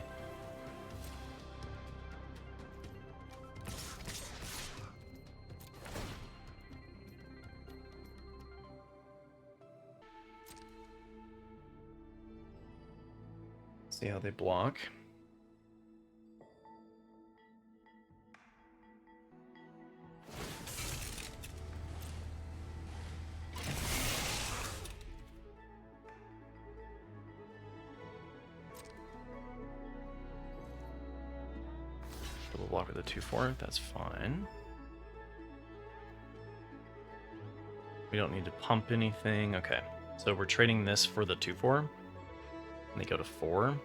See how they block. Double block with a 2/4, that's fine. We don't need to pump anything. Okay, so we're trading this for the 2/4, and they go to 4.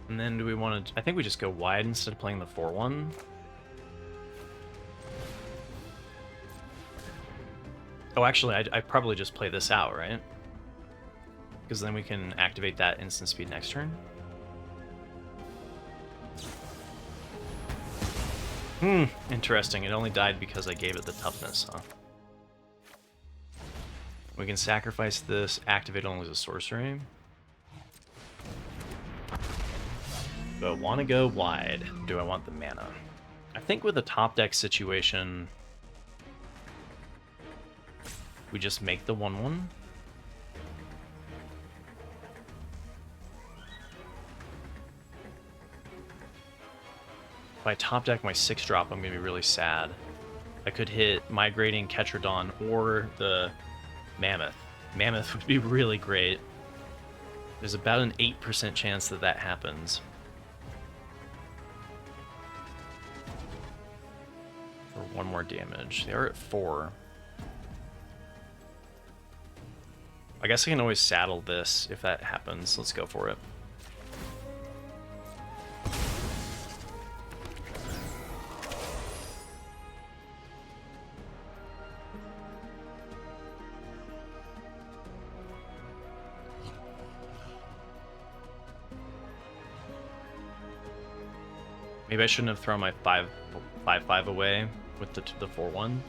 And then do we want to... I think we just go wide instead of playing the 4/1. Oh, actually, I probably just play this out, right? Because then we can activate that instant speed next turn. Interesting. It only died because I gave it the toughness, huh? We can sacrifice this, activate only as a sorcery. Do I want to go wide? Do I want the mana? I think with a top deck situation, we just make the 1/1. If I top deck my 6-drop, I'm going to be really sad. I could hit Migrating Ketradon or the Mammoth. Mammoth would be really great. There's about an 8% chance that that happens. For 1 more damage. They are at 4. I guess I can always saddle this if that happens. Let's go for it. Maybe I shouldn't have thrown my 5/5 away with the 4/1.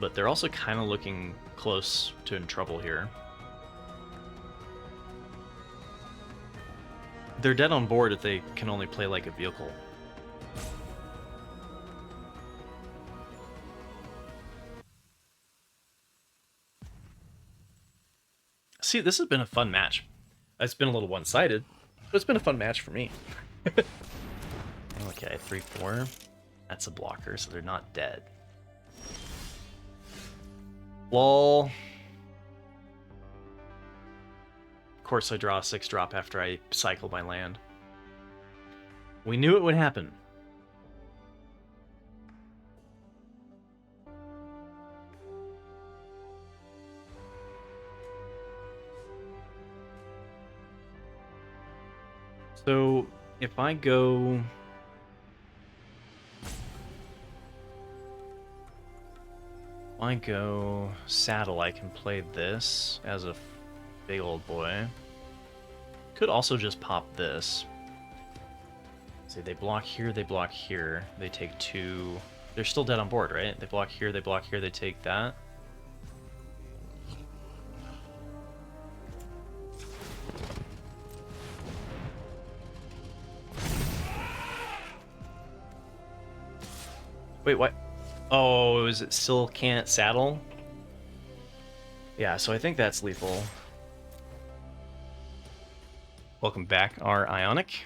But they're also kind of looking close to in trouble here. They're dead on board if they can only play like a vehicle. See, this has been a fun match. It's been a little one-sided, but it's been a fun match for me. Okay, 3/4. That's a blocker, so they're not dead. Lol. Of course I draw a 6-drop after I cycle my land. We knew it would happen. So, if I go... saddle, I can play this as a big old boy. Could also just pop this. See, they block here, they block here. They take 2... They're still dead on board, right? They block here, they take that. Wait, what? Oh, is it still can't saddle? Yeah, so I think that's lethal. Welcome back, our Ionic.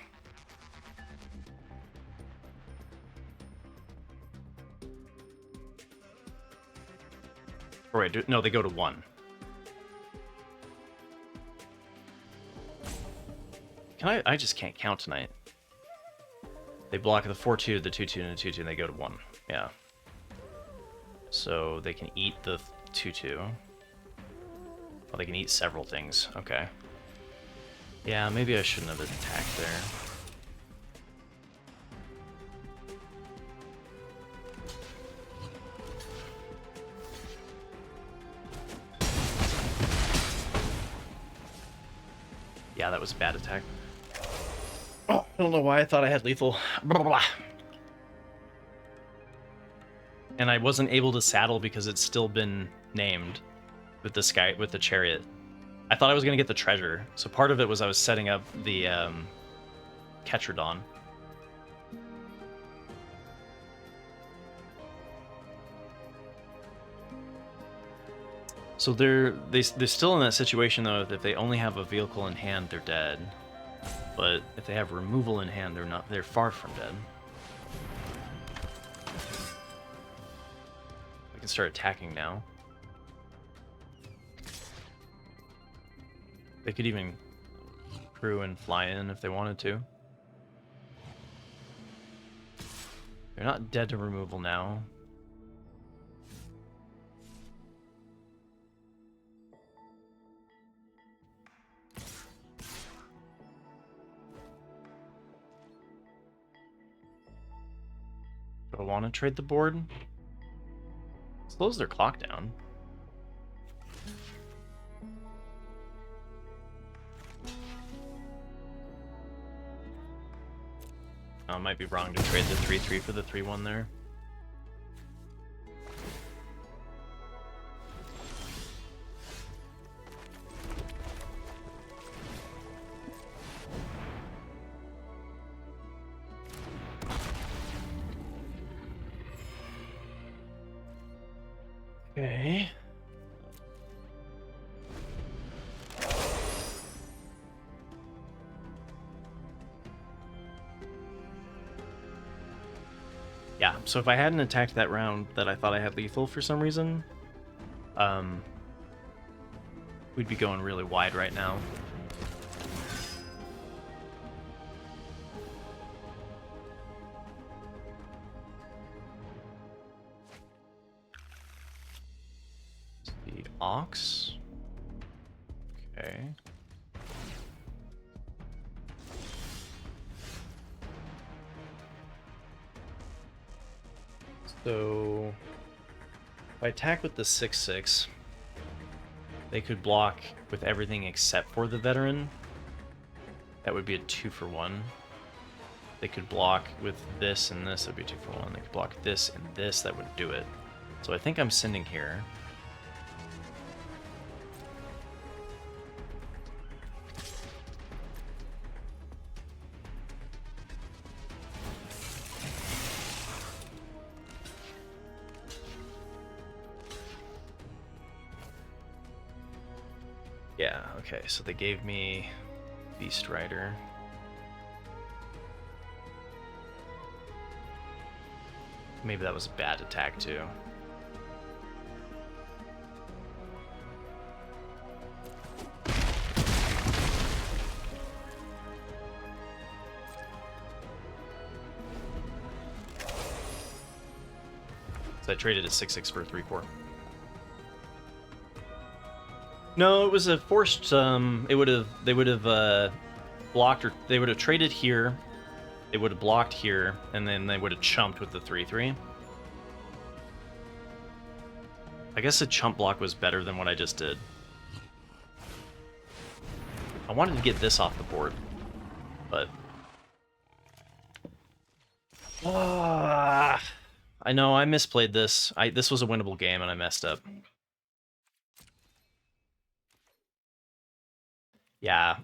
Or wait, no, they go to 1. I just can't count tonight. They block the 4/2, the 2/2, and the 2/2, and they go to 1. Yeah. So they can eat the 2/2. Well, they can eat several things. Okay. Yeah, maybe I shouldn't have attacked there. Yeah, that was a bad attack. Oh, I don't know why I thought I had lethal. Blah, blah, blah. And I wasn't able to saddle because it's still been named with the chariot. I thought I was gonna get the treasure, so part of it was I was setting up the Ketradon. So they're still in that situation though. If they only have a vehicle in hand, they're dead. But if they have removal in hand, they're far from dead. I can start attacking now. They could even crew and fly in if they wanted to. They're not dead to removal now. Do I want to trade the board? Slows their clock down. I might be wrong to trade the 3/3 for the 3/1 there. Okay. Yeah, so if I hadn't attacked that round that I thought I had lethal for some reason, we'd be going really wide right now. The Ox. Okay. So if I attack with the 6/6, they could block with everything except for the veteran. That would be a 2-for-1. They could block with this and this, that would be 2-for-1. They could block this and this, that would do it. So I think I'm sending here. Yeah, okay, so they gave me Beast Rider. Maybe that was a bad attack too. So I traded a 6/6 for a 3/4. No, it was a forced. They would have blocked, or they would have traded here. They would have blocked here, and then they would have chumped with the 3/3. I guess a chump block was better than what I just did. I wanted to get this off the board, but I know I misplayed this. This was a winnable game, and I messed up. Yeah.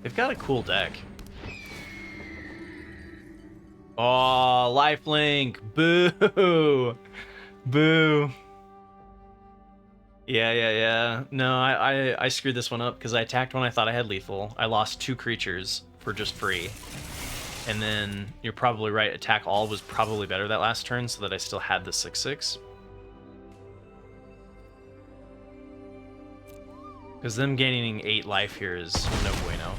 They've got a cool deck. Oh, lifelink! Boo! Boo! Yeah. No, I screwed this one up because I attacked when I thought I had lethal. I lost 2 creatures for just free. And then, you're probably right, attack all was probably better that last turn so that I still had the 6/6. Because them gaining 8 life here is no bueno.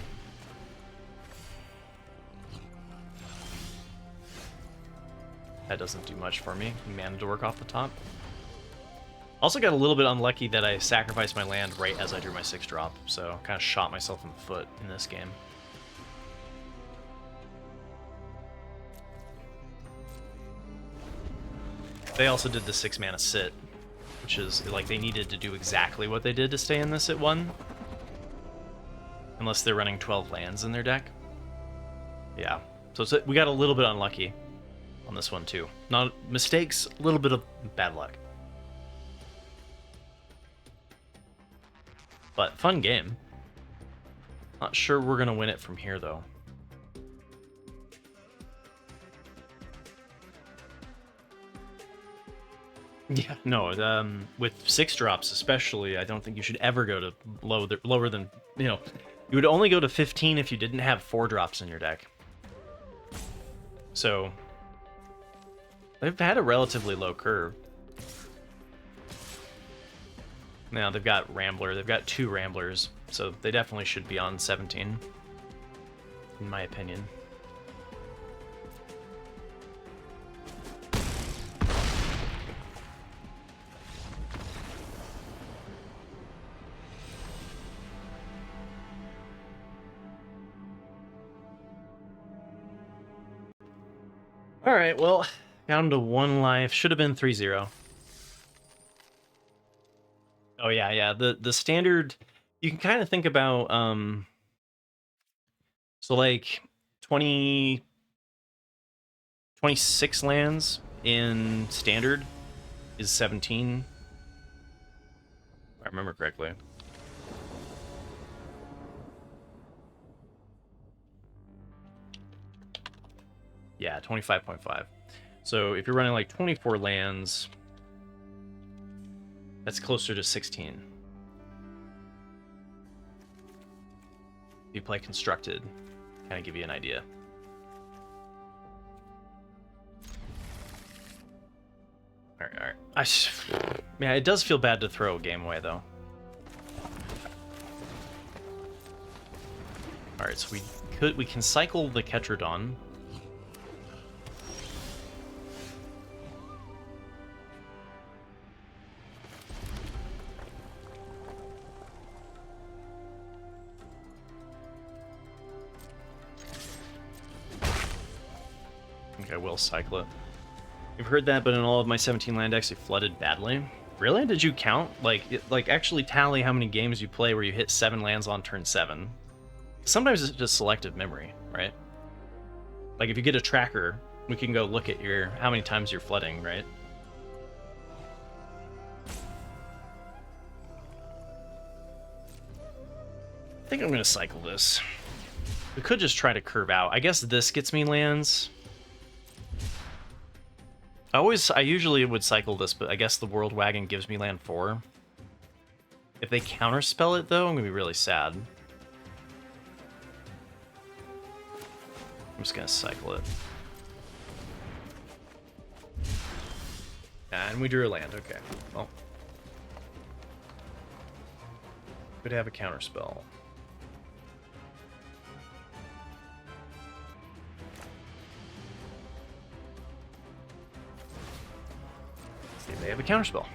That doesn't do much for me. Mana Dork off the top. Also got a little bit unlucky that I sacrificed my land right as I drew my 6-drop, so kind of shot myself in the foot in this game. They also did the 6-mana sit, which is, like, they needed to do exactly what they did to stay in this at 1. Unless they're running 12 lands in their deck. Yeah, so we got a little bit unlucky on this one too. Not mistakes, a little bit of bad luck. But fun game. Not sure we're gonna win it from here though. Yeah, no, with 6-drops especially, I don't think you should ever go to lower than, you would only go to 15 if you didn't have 4-drops in your deck. So, they've had a relatively low curve. Now, they've got Rambler, they've got 2 Ramblers, so they definitely should be on 17, in my opinion. Alright, well, down to 1 life. Should have been 3-0. Oh, yeah. The standard, you can kind of think about, so like 26 lands in standard is 17. If I remember correctly. Yeah, 25.5. So if you're running like 24 lands, that's closer to 16. If you play constructed, kind of give you an idea. All right. Yeah, it does feel bad to throw a game away though. All right, so we can cycle the Ketrodon. I will cycle it. You've heard that, but in all of my 17 land decks, it flooded badly. Really? Did you count? Like actually tally how many games you play where you hit 7 lands on turn 7? Sometimes it's just selective memory, right? Like if you get a tracker, we can go look at how many times you're flooding, right? I think I'm gonna cycle this. We could just try to curve out. I guess this gets me lands. I usually would cycle this, but I guess the World Wagon gives me land 4. If they counterspell it, though, I'm going to be really sad. I'm just going to cycle it. And we drew a land. Okay. Well. Could have a counterspell. See, they have a counterspell.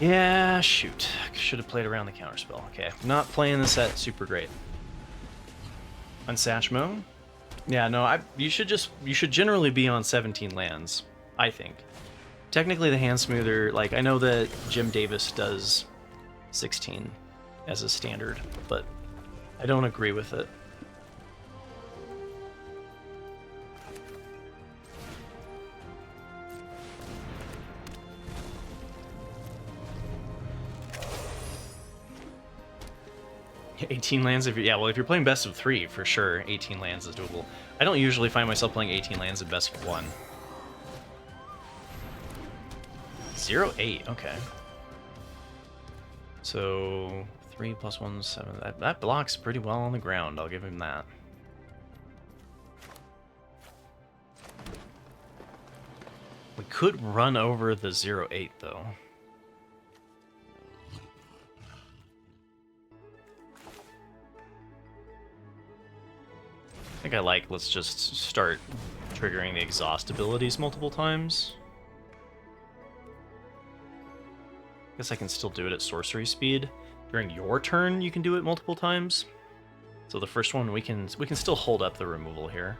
Yeah, shoot. Should have played around the counterspell. Okay, not playing the set super great. Unsashmo? Yeah, no, you should generally be on 17 lands, I think. Technically the hand smoother, like I know that Jim Davis does 16 as a standard, but I don't agree with it. Yeah, 18 lands if you're playing best of 3 for sure, 18 lands is doable. I don't usually find myself playing 18 lands in best of 1. 0-8, okay. So 3 + 1 is 7. That blocks pretty well on the ground, I'll give him that. We could run over the 0-8 though. I think I like, let's just start triggering the exhaust abilities multiple times. Guess I can still do it at sorcery speed. During your turn, you can do it multiple times. So the first one, we can still hold up the removal here.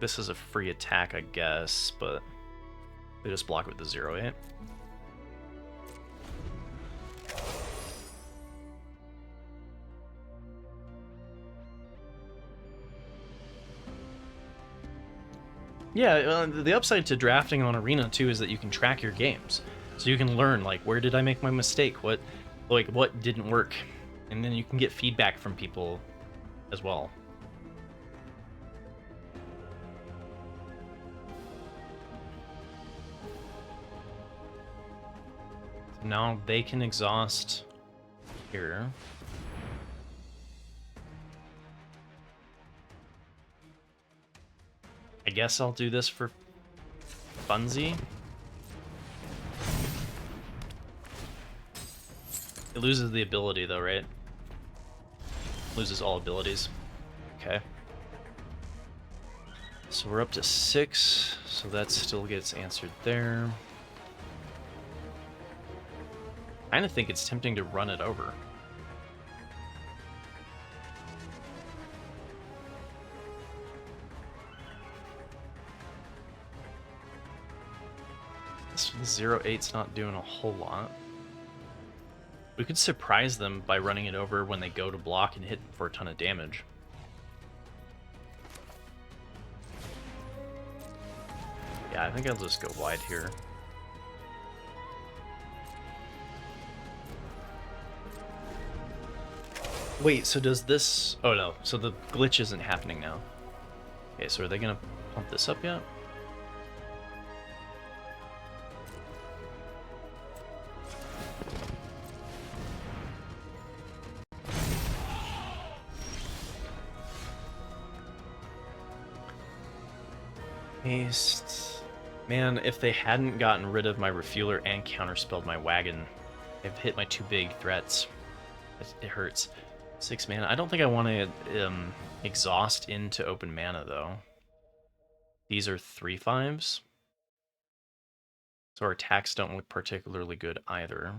This is a free attack, I guess, but they just block with the 0-8. Yeah, the upside to drafting on Arena too is that you can track your games. So you can learn, like, where did I make my mistake? What didn't work? And then you can get feedback from people as well. So now they can exhaust here. I guess I'll do this for funsie. It loses the ability though, right? Loses all abilities. Okay. So we're up to 6, so that still gets answered there. I kind of think it's tempting to run it over. This 0-8's not doing a whole lot. We could surprise them by running it over when they go to block and hit for a ton of damage. Yeah, I think I'll just go wide here. Wait, so does this... Oh no, so the glitch isn't happening now. Okay, so are they gonna pump this up yet? Haste. Man, if they hadn't gotten rid of my refueler and counterspelled my wagon, I've hit my 2 big threats. It hurts. 6 mana. I don't think I want to exhaust into open mana, though. These are 3/5s. So our attacks don't look particularly good either.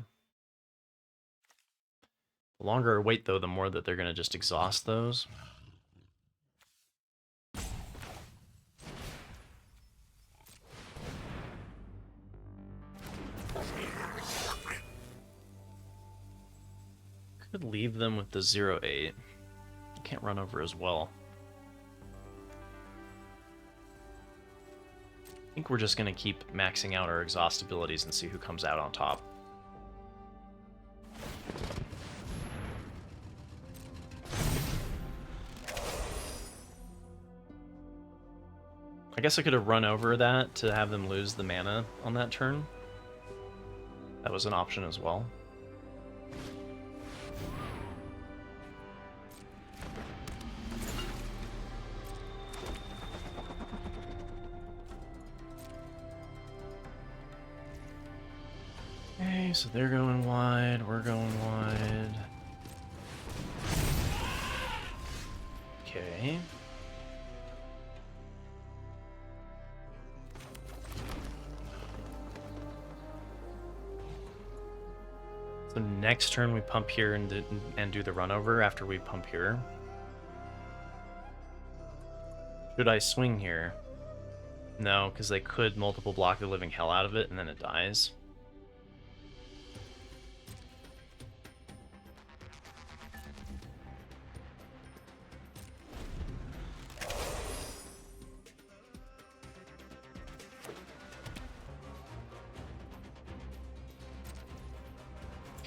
The longer I wait, though, the more that they're going to just exhaust those. Could leave them with the 0-8. Can't run over as well. I think we're just going to keep maxing out our exhaust abilities and see who comes out on top. I guess I could have run over that to have them lose the mana on that turn. That was an option as well. Okay, so they're going wide, we're going wide. Okay. So next turn we pump here and do the run over after we pump here. Should I swing here? No, because they could multiple block the living hell out of it and then it dies.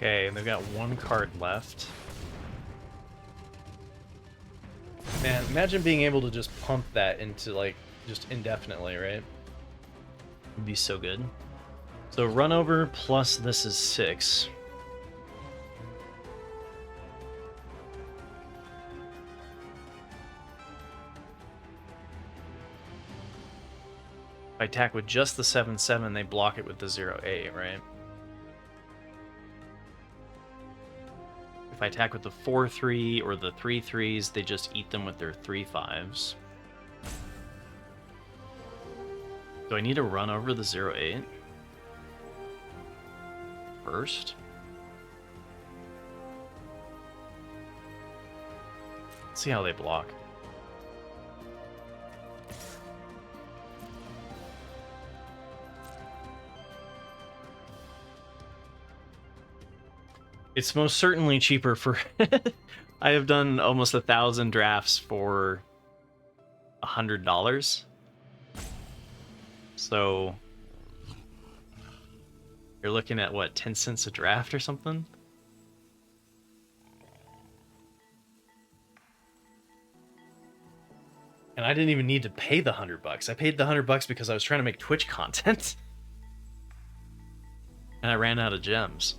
Okay, they've got one card left. Man, imagine being able to just pump that into, like, just indefinitely, right? Would be so good. So run over plus this is 6. If I attack with just the 7/7, they block it with the 0/8, right? If I attack with the 4/3 or the 3/3s, they just eat them with their 3/5s. Do I need to run over the 0/8 first? Let's see how they block. It's most certainly cheaper for... I have done almost 1,000 drafts for $100. So you're looking at, what, 10 cents a draft or something? And I didn't even need to pay the $100. I paid the $100 because I was trying to make Twitch content. And I ran out of gems.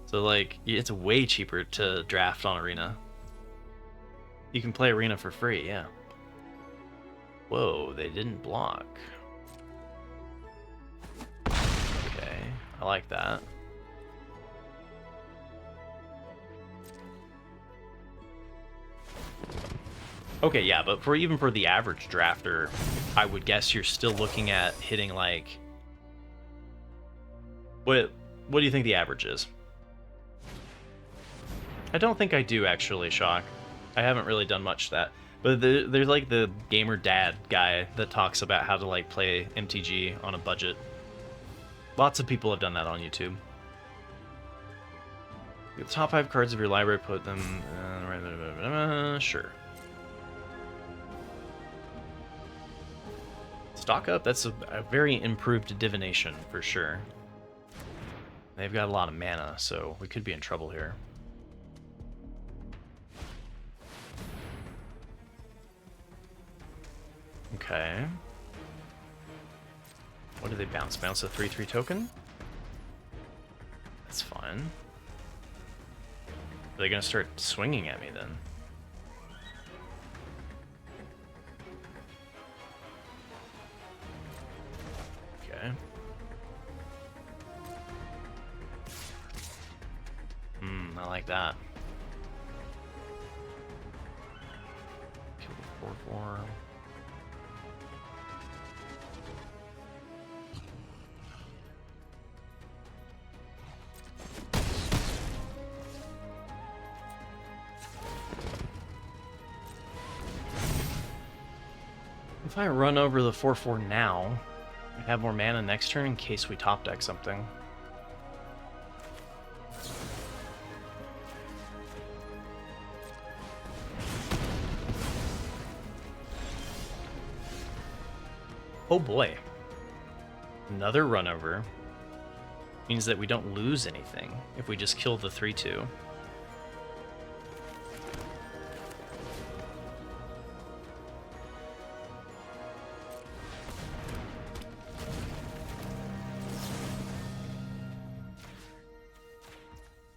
So, like, it's way cheaper to draft on Arena. You can play Arena for free, yeah. Whoa, they didn't block. Okay, I like that. Okay, yeah, but even for the average drafter, I would guess you're still looking at hitting, like... What do you think the average is? I don't think I do, actually, Shock. I haven't really done much of that. But there's like the gamer dad guy that talks about how to like play MTG on a budget. Lots of people have done that on YouTube. The top 5 cards of your library, put them... sure. Stock up, that's a very improved divination, for sure. They've got a lot of mana, so we could be in trouble here. Okay. What do they bounce? Bounce a 3/3 token? That's fine. Are they gonna start swinging at me then? Okay. I like that. Kill the 4/4. If I run over the 4/4 now, I have more mana next turn in case we top deck something. Oh boy. Another run over means that we don't lose anything if we just kill the 3/2.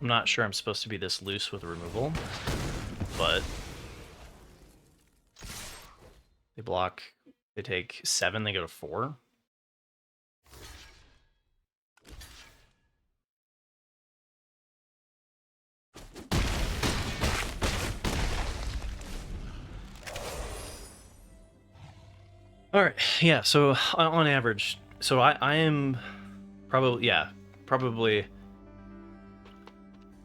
I'm not sure I'm supposed to be this loose with removal, but they block. They take 7, they go to 4. All right, yeah, so on average, so I am probably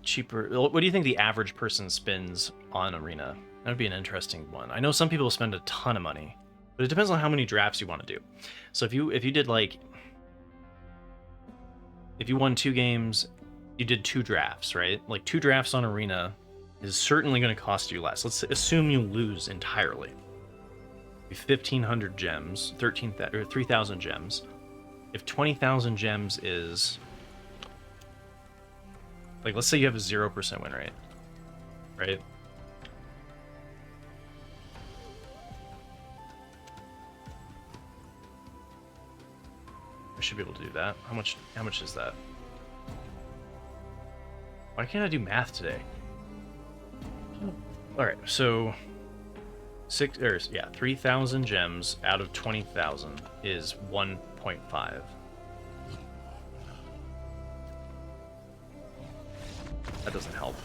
cheaper. What do you think the average person spends on Arena? That would be an interesting one. I know some people spend a ton of money, but it depends on how many drafts you want to do. So if you did like, if you won 2 games, you did 2 drafts, right? Like 2 drafts on Arena is certainly going to cost you less. Let's assume you lose entirely. 1,500 gems, 3,000 gems. If 20,000 gems is, like, let's say you have a 0% win rate, right? I should be able to do that. How much is that? Why can't I do math today? All right, so 3,000 gems out of 20,000 is 1.5. That doesn't help.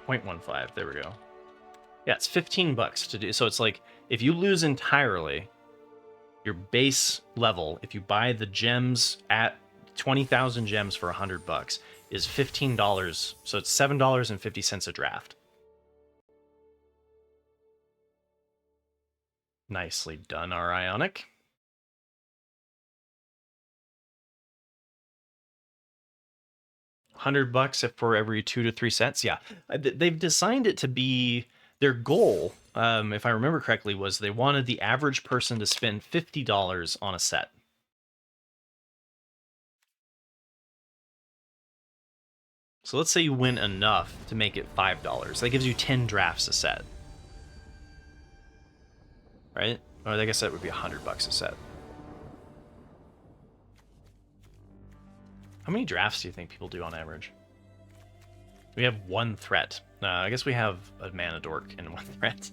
$0.15. There we go. Yeah, it's $15 to do. So it's like if you lose entirely, your base level, if you buy the gems at 20,000 gems for $100, is $15. So it's $7.50 a draft. Nicely done, our Ionic. $100 for every 2 to 3 sets. Yeah, they've designed it to be their goal. If I remember correctly, was they wanted the average person to spend $50 on a set. So let's say you win enough to make it $5. That gives you 10 drafts a set, right? Or I guess that would be $100 a set. How many drafts do you think people do on average? We have 1 threat. I guess we have a mana dork and 1 threat.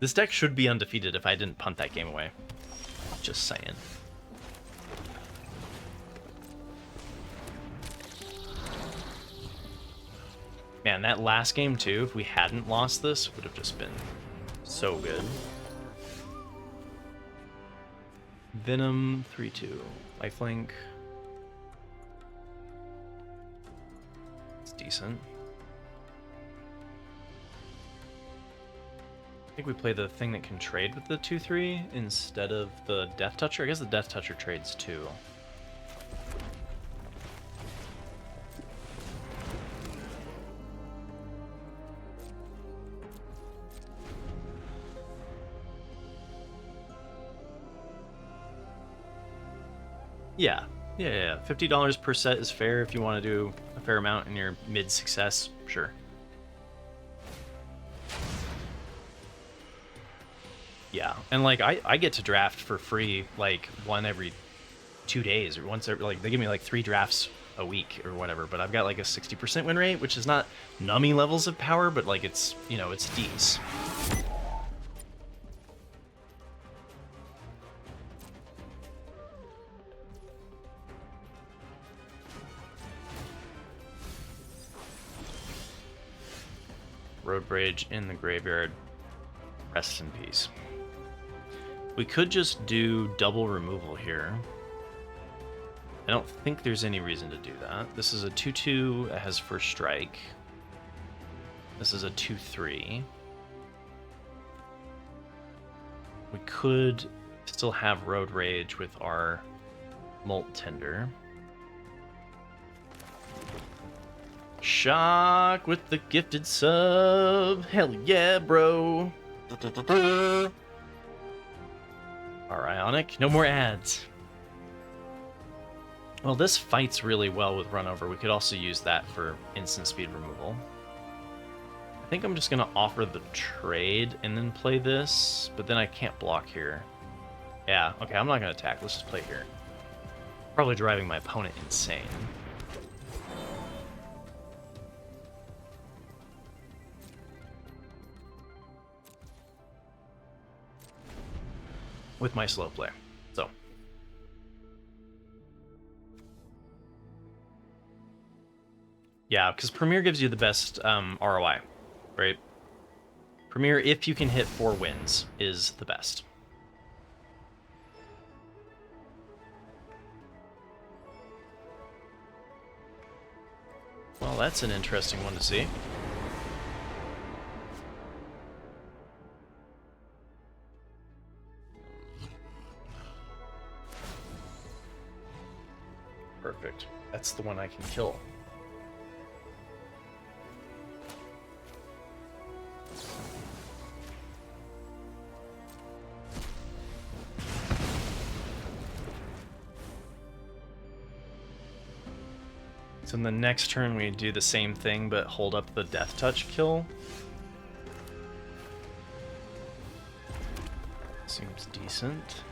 This deck should be undefeated if I didn't punt that game away. Just saying. Man, that last game too, if we hadn't lost this, would have just been so good. Venom 3/2. Lifelink. It's decent. I think we play the thing that can trade with the 2/3 instead of the Death Toucher. I guess the Death Toucher trades too. Yeah. $50 per set is fair if you want to do a fair amount in your mid-success, sure. Yeah, and like I get to draft for free like 1 every 2 days, or once every, like they give me like 3 drafts a week or whatever, but I've got like a 60% win rate, which is not nummy levels of power, but like it's, you know, it's D's. Road Rage in the graveyard. Rest in peace. We could just do double removal here. I don't think there's any reason to do that. This is a 2/2 that has first strike. This is a 2/3. We could still have Road Rage with our Molt Tender. Shock with the gifted sub. Hell yeah, bro. Our Ionic. No more ads. Well, this fights really well with Run Over. We could also use that for instant speed removal. think I'm just going to offer the trade and then play this, but then I can't block here. Yeah, okay, I'm not going to attack. Let's just play here. Probably driving my opponent insane. With my slow play. So. Yeah, because Premier gives you the best ROI, right? Premier, if you can hit 4 wins, is the best. Well, that's an interesting one to see. Perfect. That's the one I can kill. So in the next turn we do the same thing, but hold up the Death Touch kill. Seems decent.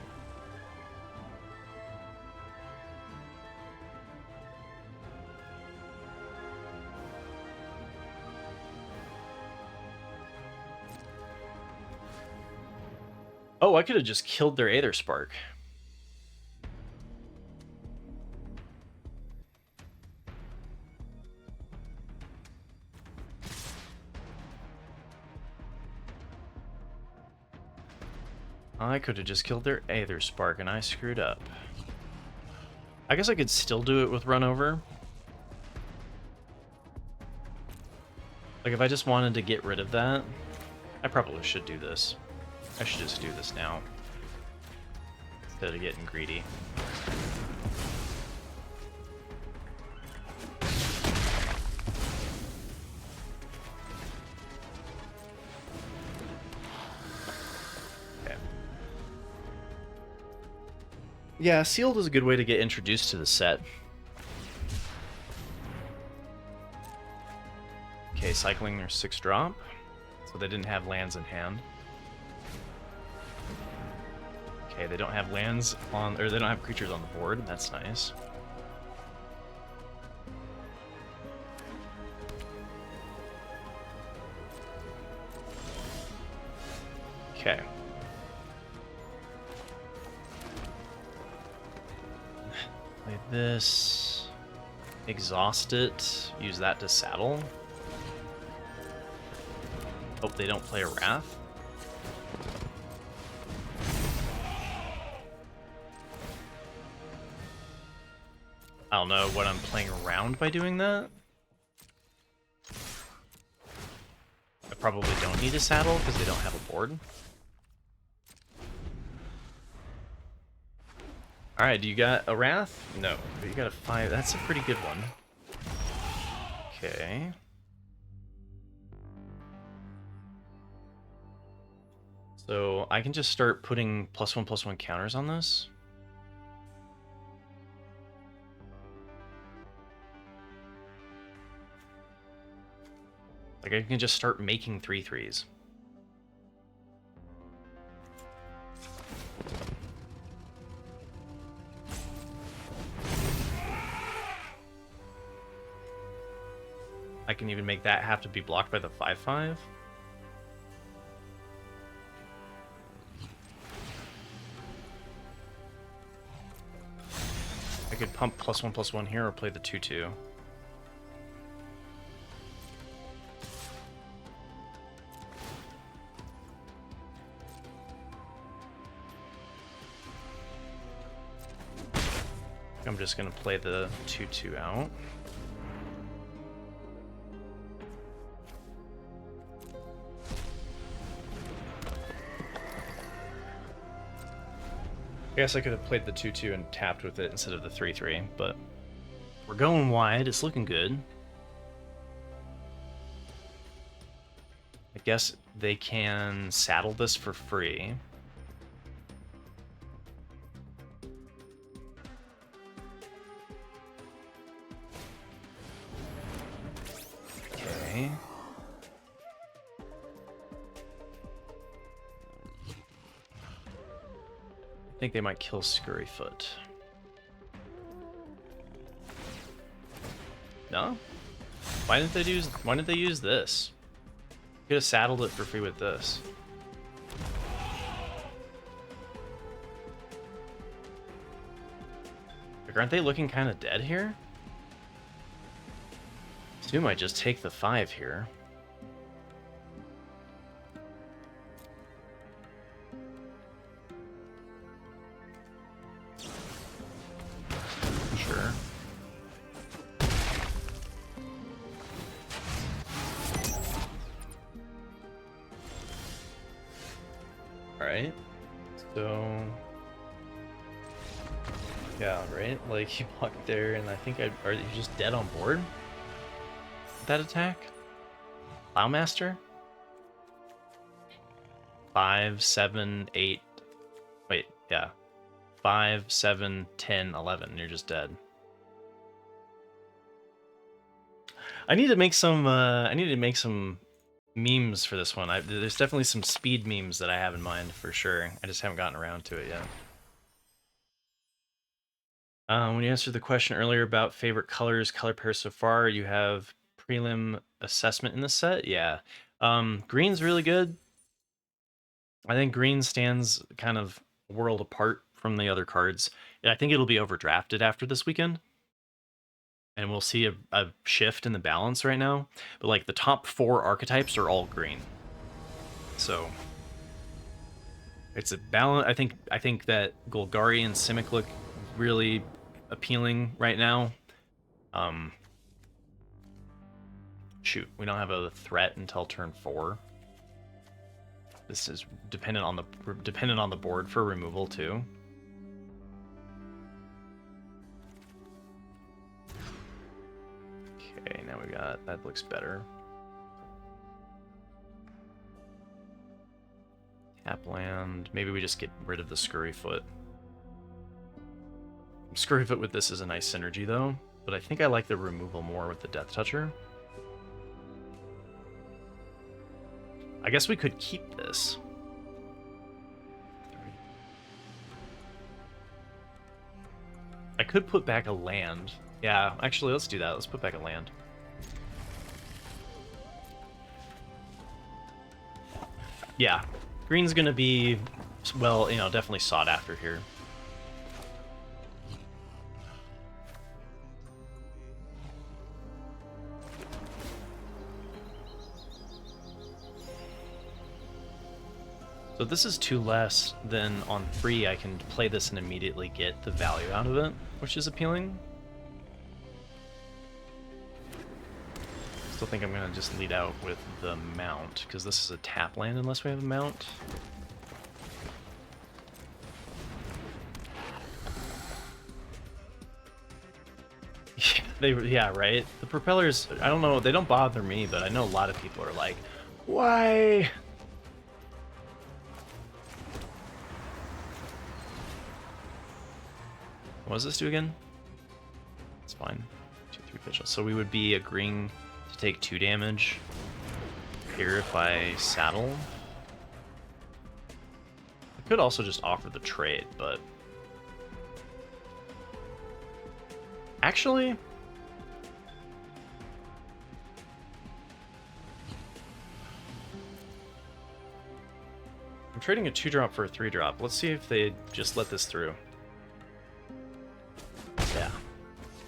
Oh, I could have just killed their Aether Spark. I could have just killed their Aether Spark and I screwed up. I guess I could still do it with Run Over. Like if I just wanted to get rid of that, I probably should do this. I should just do this now, instead of getting greedy. Okay. Yeah, Sealed is a good way to get introduced to the set. Okay, cycling their 6-drop, so they didn't have lands in hand. Okay, they don't have lands on, or they don't have creatures on the board. That's nice. Okay. Play this. Exhaust it. Use that to saddle. Hope they don't play a Wrath. I don't know what I'm playing around by doing that. I probably don't need a saddle because they don't have a board. Alright, do you got a Wrath? No, but you got a 5. That's a pretty good one. Okay. So I can just start putting +1/+1 counters on this. Like I can just start making 3/3s. I can even make that have to be blocked by the 5/5. I could pump +1/+1 here or play the 2/2. I'm just gonna play the 2/2 out. I guess I could have played the 2/2 and tapped with it instead of the 3/3, but we're going wide. It's looking good. I guess they can saddle this for free. Okay. I think they might kill Scurryfoot. No? Why didn't they use this? Could have saddled it for free with this. Like, aren't they looking kind of dead here? Stu might just take the 5 here. Sure. Alright. So... yeah, right? Like, you walk there, and I think are you just dead on board? That attack? Plowmaster? 5, 7, 8... wait, yeah. 5, 7, 10, 11. You're just dead. I need to make some memes for this one. There's definitely some speed memes that I have in mind for sure. I just haven't gotten around to it yet. When you answered the question earlier about favorite colors, color pairs so far, you have prelim assessment in the set. Yeah, green's really good. I think green stands kind of a world apart from the other cards. I think it'll be overdrafted after this weekend, and we'll see a shift in the balance right now. But like the top 4 archetypes are all green, so it's a balance. I think that Golgari and Simic look really appealing right now. Shoot, we don't have a threat until turn 4. This is dependent on the board for removal too. Okay, now we got that. Looks better. Tap land. Maybe we just get rid of the Scurryfoot. Scurryfoot with this is a nice synergy though, but I think I like the removal more with the Death Toucher. I guess we could keep this. I could put back a land. Yeah, actually, let's do that. Let's put back a land. Yeah, green's gonna be, well, you know, definitely sought after here. So this is 2 less than on free. I can play this and immediately get the value out of it, which is appealing. Still think I'm gonna just lead out with the mount, because this is a tap land unless we have a mount. Yeah, right? The propellers, I don't know, they don't bother me, but I know a lot of people are like, why? What does this do again? It's fine. 2, 3 pitch. So we would be agreeing to take 2 damage here if I saddle. I could also just offer the trade, but actually, I'm trading a 2-drop for a 3-drop. Let's see if they just let this through. Yeah.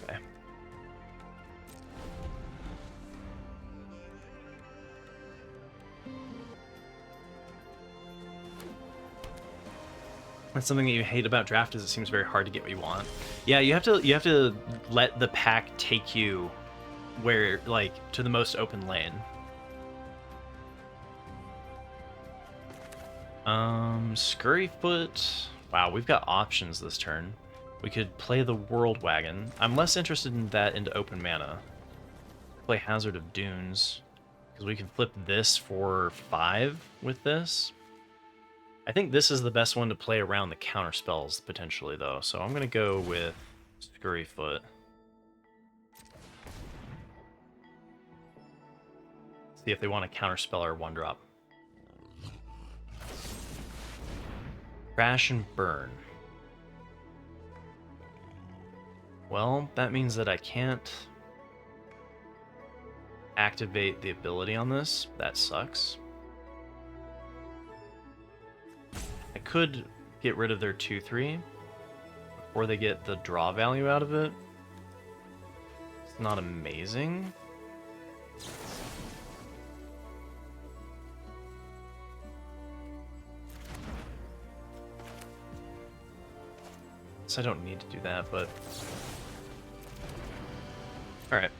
Okay. That's something that you hate about draft, is it seems very hard to get what you want. Yeah, you have to let the pack take you where, like, to the most open lane. Scurryfoot. Wow, we've got options this turn. We could play the World Wagon. I'm less interested in that into open mana. Play Hazard of Dunes, because we can flip this for 5 with this. I think this is the best one to play around the counter spells, potentially, though. So I'm going to go with Scurryfoot. See if they want to counterspell our 1-drop. Crash and Burn. Well, that means that I can't activate the ability on this. That sucks. I could get rid of their 2/3 before they get the draw value out of it. It's not amazing. So I don't need to do that, but... Alright.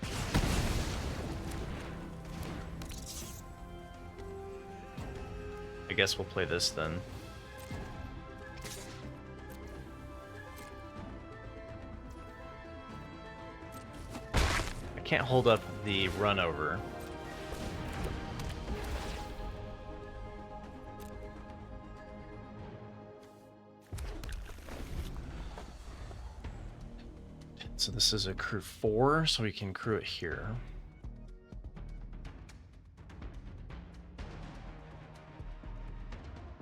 I guess we'll play this then. I can't hold up the run over. So this is a crew 4, so we can crew it here.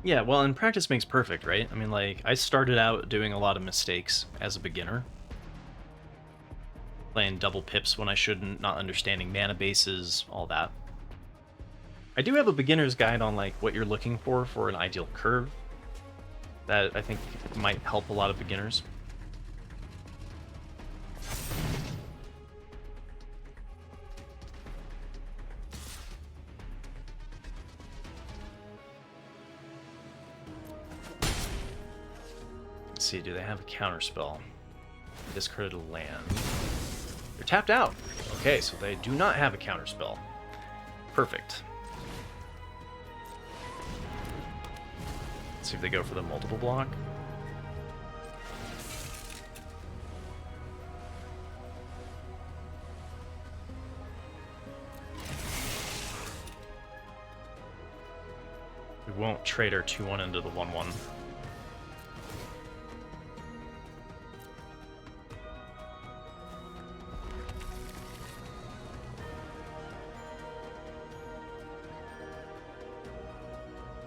Yeah, well, and practice makes perfect, right? I mean, like, I started out doing a lot of mistakes as a beginner. Playing double pips when I shouldn't, not understanding mana bases, all that. I do have a beginner's guide on, like, what you're looking for an ideal curve. That I think might help a lot of beginners. See, do they have a counterspell? Discarded a land. They're tapped out. Okay, so they do not have a counterspell. Perfect. Let's see if they go for the multiple block. We won't trade our 2/1 into the 1/1.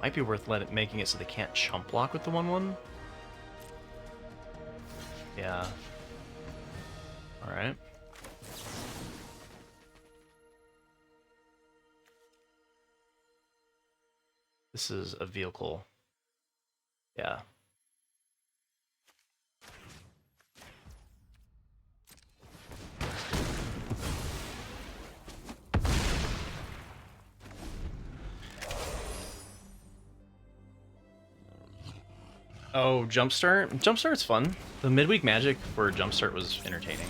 Might be worth making it so they can't chump block with the 1/1. Yeah. Alright. This is a vehicle. Yeah. Oh, Jumpstart? Jumpstart's fun. The midweek magic for Jumpstart was entertaining.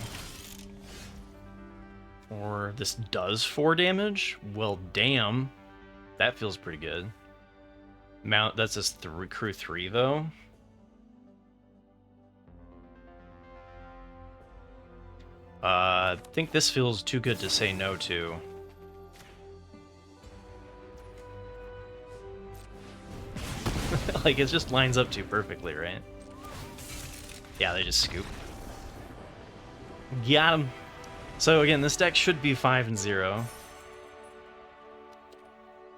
Or this does 4 damage? Well, damn. That feels pretty good. Mount, that's just crew 3, though. I think this feels too good to say no to. Like, it just lines up too perfectly, right? Yeah, they just scoop. Got him. So again, this deck should be 5-0.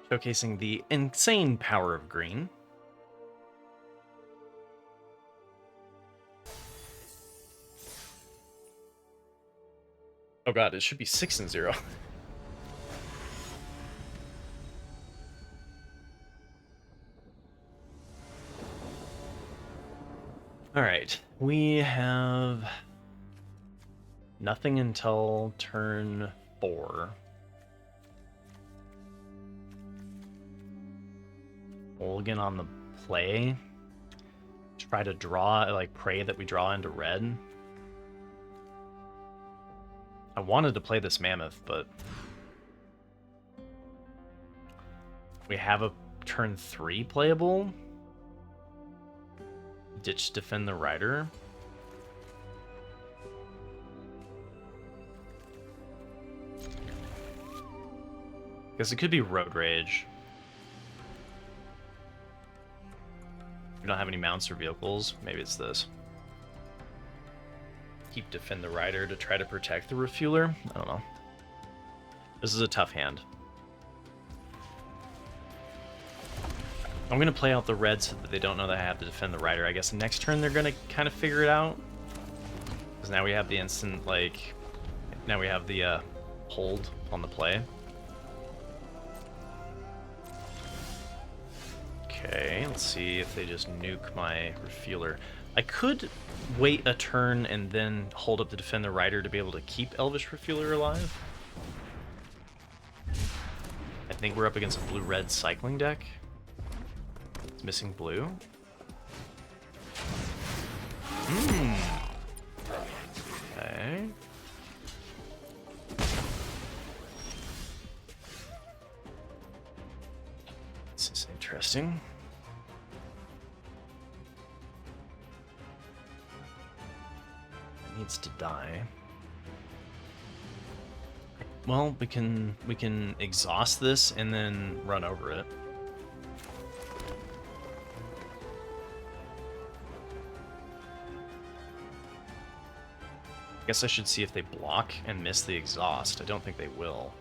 Showcasing the insane power of green. Oh god, it should be 6-0. Alright, we have nothing until turn 4. Mulligan on the play. Try to draw, like, pray that we draw into red. I wanted to play this Mammoth, but we have a turn 3 playable. Ditch Defend the Rider. Because it could be Road Rage. We don't have any mounts or vehicles. Maybe it's this. Keep Defend the Rider to try to protect the Refueler. I don't know. This is a tough hand. I'm going to play out the red so that they don't know that I have to defend the rider. I guess next turn they're going to kind of figure it out. Because now we have the instant, like, now we have the hold on the play. Okay, let's see if they just nuke my refueler. I could wait a turn and then hold up the defend the rider to be able to keep Elvish Refueler alive. I think we're up against a blue-red cycling deck. It's missing blue. Okay. This is interesting. It needs to die. Well, we can exhaust this and then run over it. I guess I should see if they block and miss the exhaust. I don't think they will.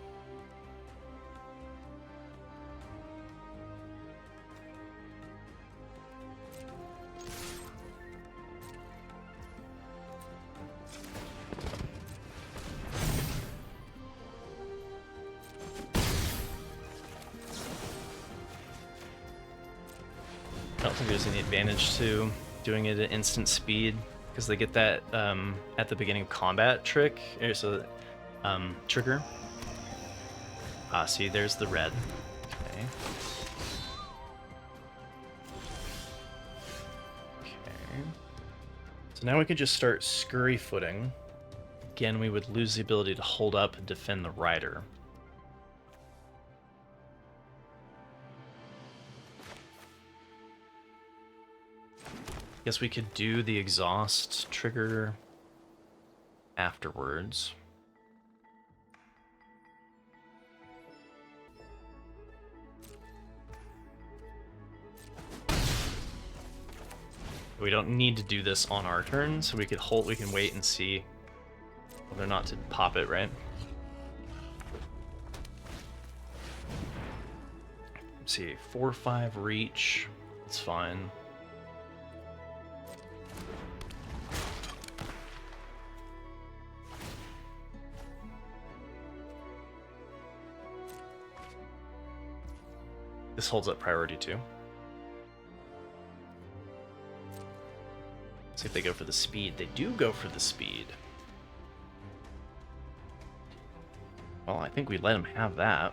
I don't think there's any advantage to doing it at instant speed, because they get that at the beginning of combat trick, so trigger. Ah, see, there's the red. Okay. Okay. So now we could just start scurry footing. Again, we would lose the ability to hold up and defend the rider. Guess we could do the exhaust trigger afterwards. We don't need to do this on our turn, so we can wait and see whether or not to pop it, right? Let's see, 4-5 reach, it's fine. This holds up priority too. See if they go for the speed. They do go for the speed. Well, I think we let him have that.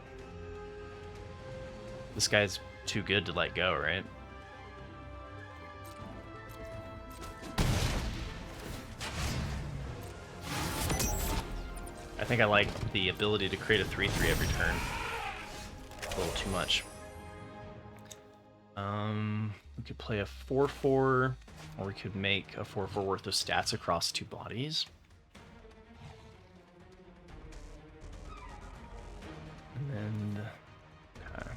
This guy's too good to let go, right? I think I like the ability to create a 3/3 every turn. A little too much. We could play a 4/4, or we could make a 4/4 worth of stats across two bodies. And then, okay.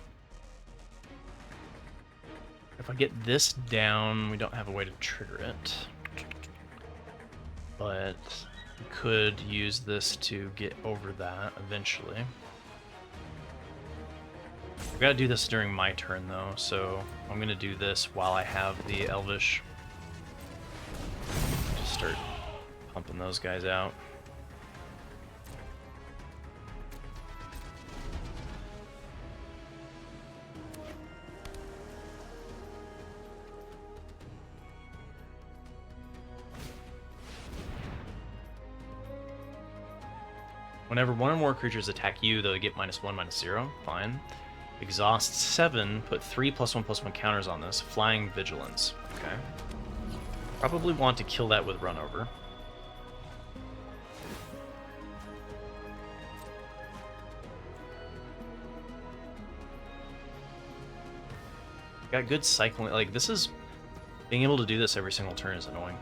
If I get this down, we don't have a way to trigger it. But we could use this to get over that eventually. I've got to do this during my turn, though, so I'm going to do this while I have the Elvish. Just start pumping those guys out. Whenever one or more creatures attack you, they'll get -1/-0. Fine. Exhaust 7, put 3 +1/+1 counters on this. Flying Vigilance. Okay. Probably want to kill that with Run Over. Got good cycling. Like, this is... Being able to do this every single turn is annoying.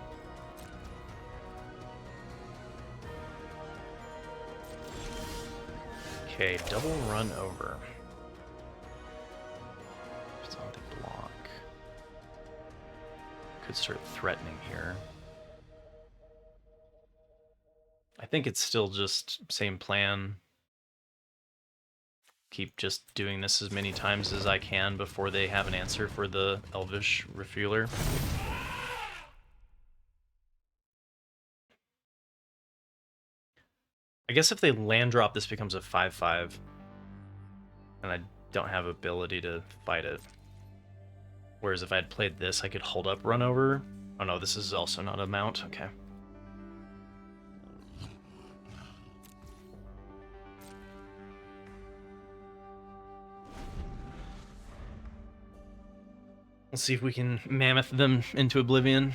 Okay, double Run Over. Could start threatening here. I think it's still just same plan. Keep just doing this as many times as I can before they have an answer for the Elvish Refueler. I guess if they land drop, this becomes a 5/5. And I don't have ability to fight it. Whereas if I had played this, I could hold up run over. Oh no, this is also not a mount. Okay. Let's see if we can mammoth them into oblivion.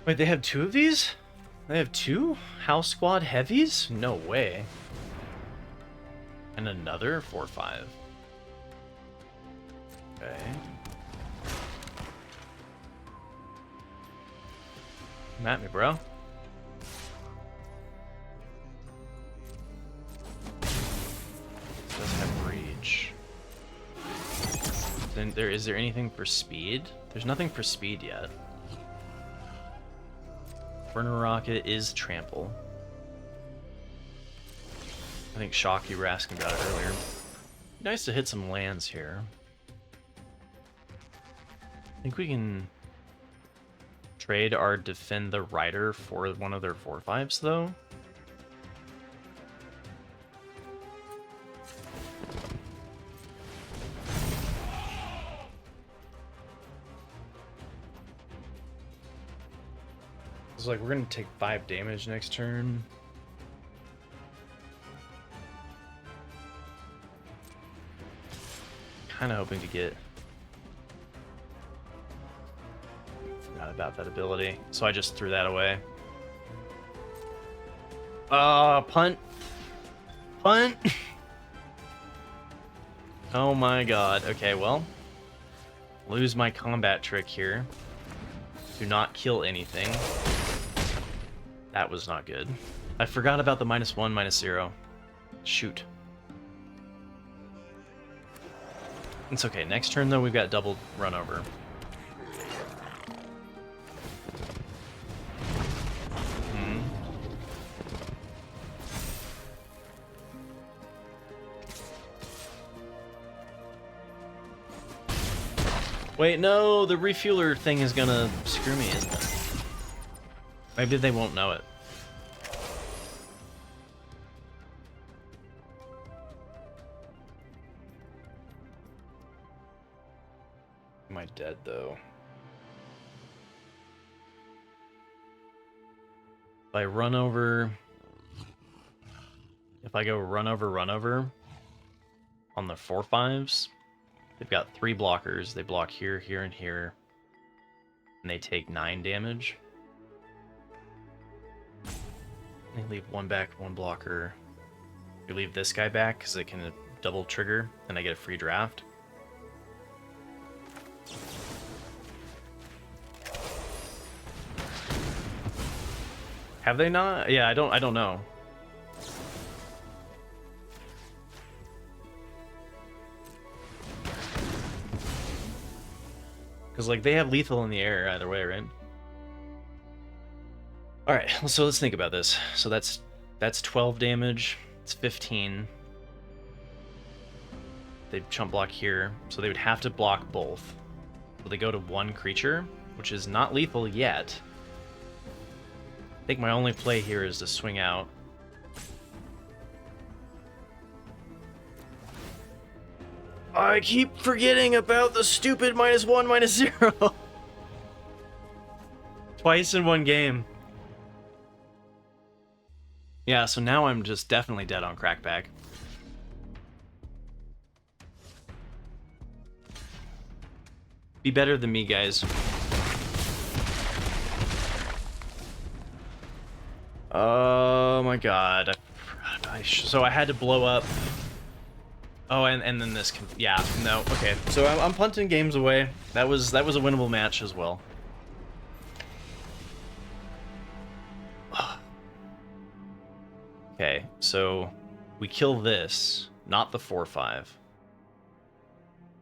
Wait, they have two of these? They have two House Squad heavies? No way. And another 4/5. Okay. Come at me, bro. Does have reach. Then is there anything for speed? There's nothing for speed yet. Burner Rocket is trample. I think Shock, you were asking about it earlier. Nice to hit some lands here. I think we can trade our Defend the Rider for one of their 4/5s, though. It's like we're gonna take 5 damage next turn. Kind of hoping to get. Forgot about that ability, so I just threw that away. Punt. Punt. Oh my god. Okay, well, lose my combat trick here. Do not kill anything. That was not good. I forgot about the -1, -0. Shoot. It's okay. Next turn, though, we've got double run over. Wait, no, the refueler thing is gonna screw me, isn't it? Maybe they won't know it. Am I dead, though? If I run over... If I go run over on the 4/5s, they've got 3 blockers. They block here, here, and here. And they take 9 damage. They leave 1 back, 1 blocker. You leave this guy back because it can double trigger, and I get a free draft. Have they not? Yeah, I don't know. Because like they have lethal in the air either way, right? All right, so let's think about this. So that's 12 damage. It's 15. They chump block here, so they would have to block both. So they go to 1 creature, which is not lethal yet. I think my only play here is to swing out. I keep forgetting about the stupid -1, -0. Twice in one game. Yeah, so now I'm just definitely dead on Crackback. Be better than me, guys. Oh my god. So I had to blow up. Oh, and then this can... Yeah, no. Okay, so I'm punting games away. That was a winnable match as well. Okay, so we kill this, not the 4/5.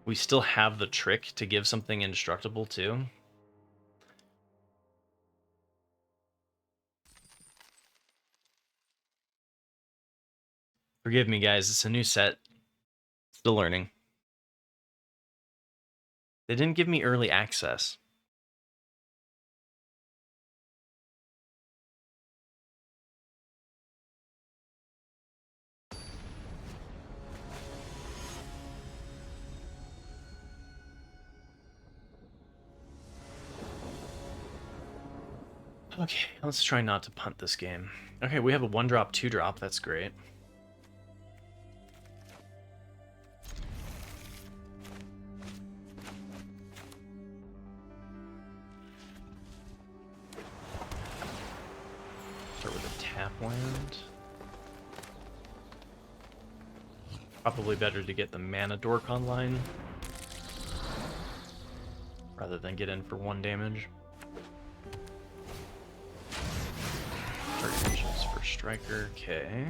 We still have the trick to give something indestructible too. Forgive me, guys. It's a new set. Still learning. They didn't give me early access. Okay, let's try not to punt this game. Okay, we have a 1-drop, 2-drop. That's great. Start with a tap land. Probably better to get the mana dork online rather than get in for 1 damage. Target for striker, okay.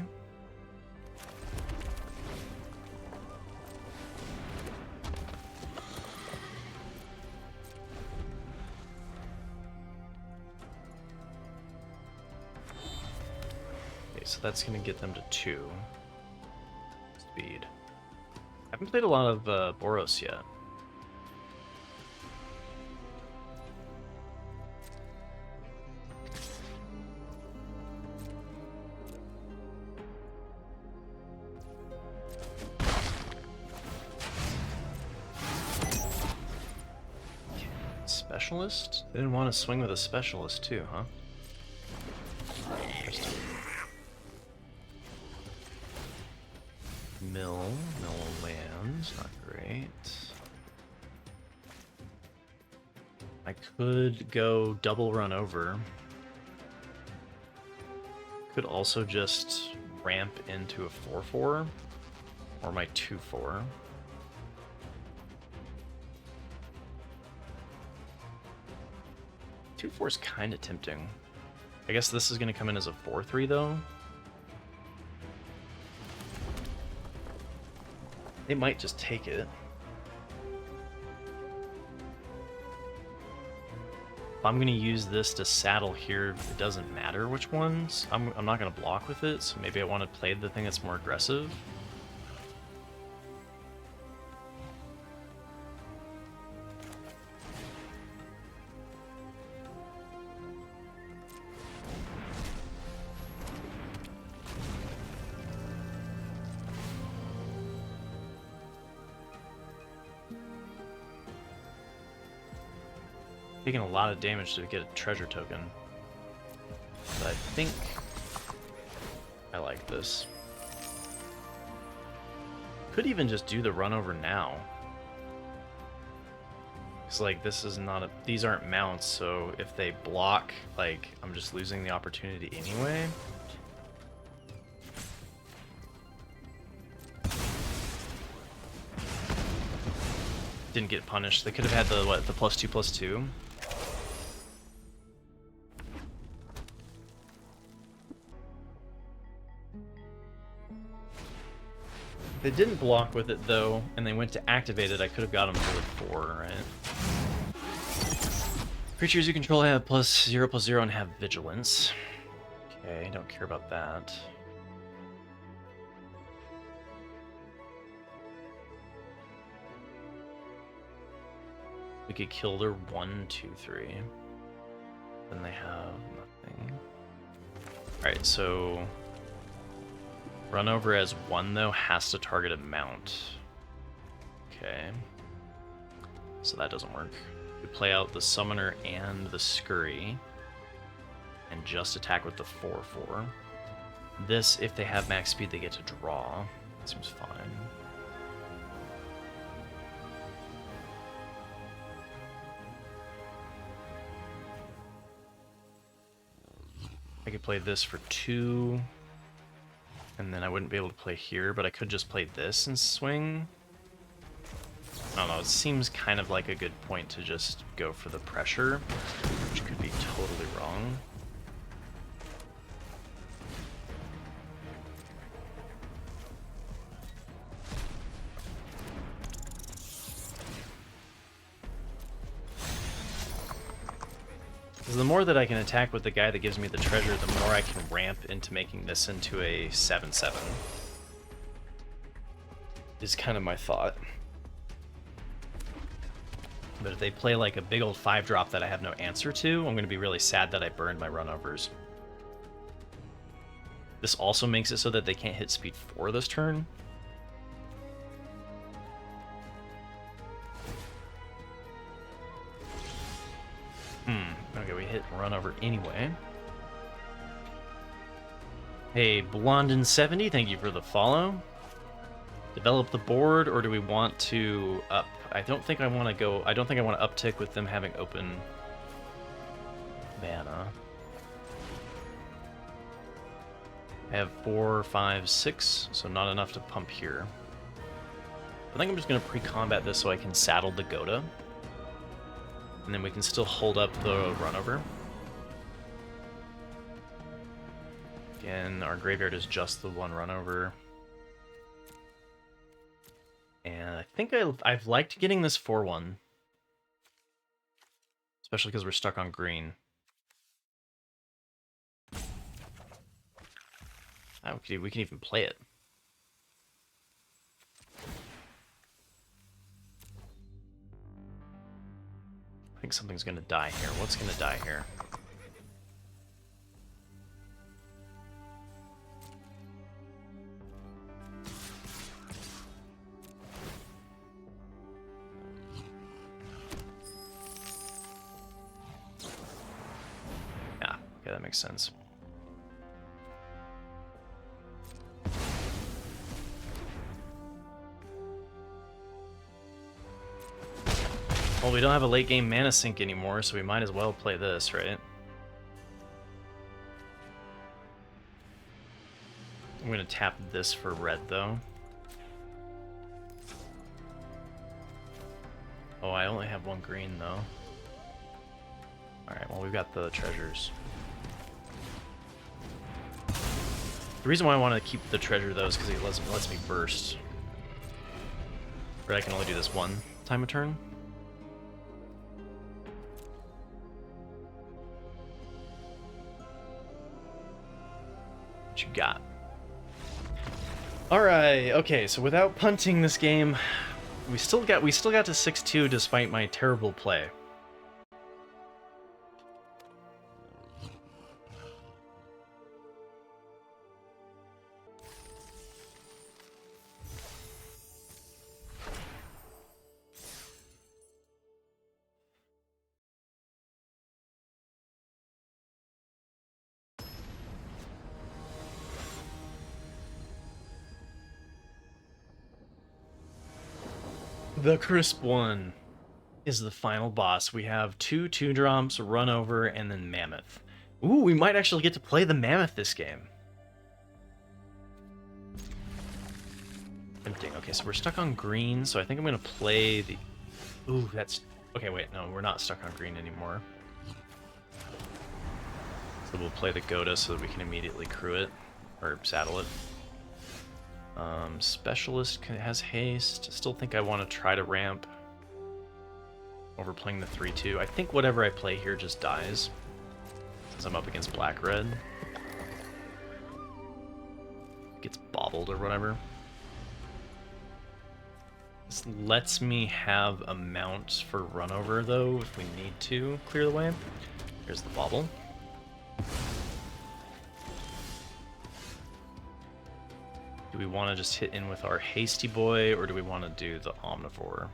Okay, so that's gonna get them to 2 speed. I haven't played a lot of Boros yet. Specialist? They didn't want to swing with a specialist too, huh? Mill lands, not great. I could go double run over. Could also just ramp into a 4/4 or my 2/4. Two 4 is kind of tempting. I guess this is going to come in as a 4/3 though. They might just take it. If I'm going to use this to saddle here, it doesn't matter which ones. I'm not going to block with it, so maybe I want to play the thing that's more aggressive. Taking a lot of damage to get a treasure token. But I think I like this. Could even just do the run over now. It's like this is not a, these aren't mounts, so if they block, like I'm just losing the opportunity anyway. Didn't get punished. They could have had the what, the +2/+2. They didn't block with it though, and they went to activate it. I could have got them for the 4, right? Creatures you control have +0/+0 and have vigilance. Okay, don't care about that. We could kill their 1, 2, 3. Then they have nothing. Alright, so run over as 1 though has to target a mount. Okay. So that doesn't work. We play out the summoner and the scurry. And just attack with the 4/4. This, if they have max speed, they get to draw. Seems fine. I could play this for 2. And then I wouldn't be able to play here, but I could just play this and swing. I don't know, it seems kind of like a good point to just go for the pressure, which could be totally wrong. Because the more that I can attack with the guy that gives me the treasure, the more I can ramp into making this into a 7/7. is kind of my thought. But if they play like a big old 5-drop that I have no answer to, I'm going to be really sad that I burned my runovers. This also makes it so that they can't hit speed 4 this turn. Okay, we hit runover anyway. Hey, Blondin70, thank you for the follow. Develop the board, or do we want to up? I don't think I want to go. I don't think I want to uptick with them having open mana. I have 4, 5, 6, so not enough to pump here. I think I'm just going to pre-combat this so I can saddle the Goda. And then we can still hold up the runover. Again, our graveyard is just the one runover. And I think I've liked getting this 4-1. Especially because we're stuck on green. Oh, we can even play it. I think something's going to die here. What's going to die here? Yeah, okay, that makes sense. Well, we don't have a late game mana sink anymore, so we might as well play this, right? I'm going to tap this for red, though. Oh, I only have one green, though. Alright, well, we've got the treasures. The reason why I want to keep the treasure, though, is because it lets me burst. But I can only do this one time a turn. What you got? Alright, okay, so without punting this game, we still got to 6-2 despite my terrible play. The crisp one is the final boss. We have 2 2-drops, run over, and then Mammoth. Ooh, we might actually get to play the Mammoth this game. Tempting. Okay, so we're stuck on green, so I think I'm going to play the... Ooh, that's... Okay, wait, no, we're not stuck on green anymore. So we'll play the Goda so that we can immediately crew it, or saddle it. Specialist has haste. Still think I want to try to ramp over playing the 3-2. I think whatever I play here just dies, since I'm up against black-red. Gets bobbled or whatever. This lets me have a mount for runover, though, if we need to clear the way. Here's the bobble. Do we want to just hit in with our Hasty Boy, or do we want to do the Omnivore?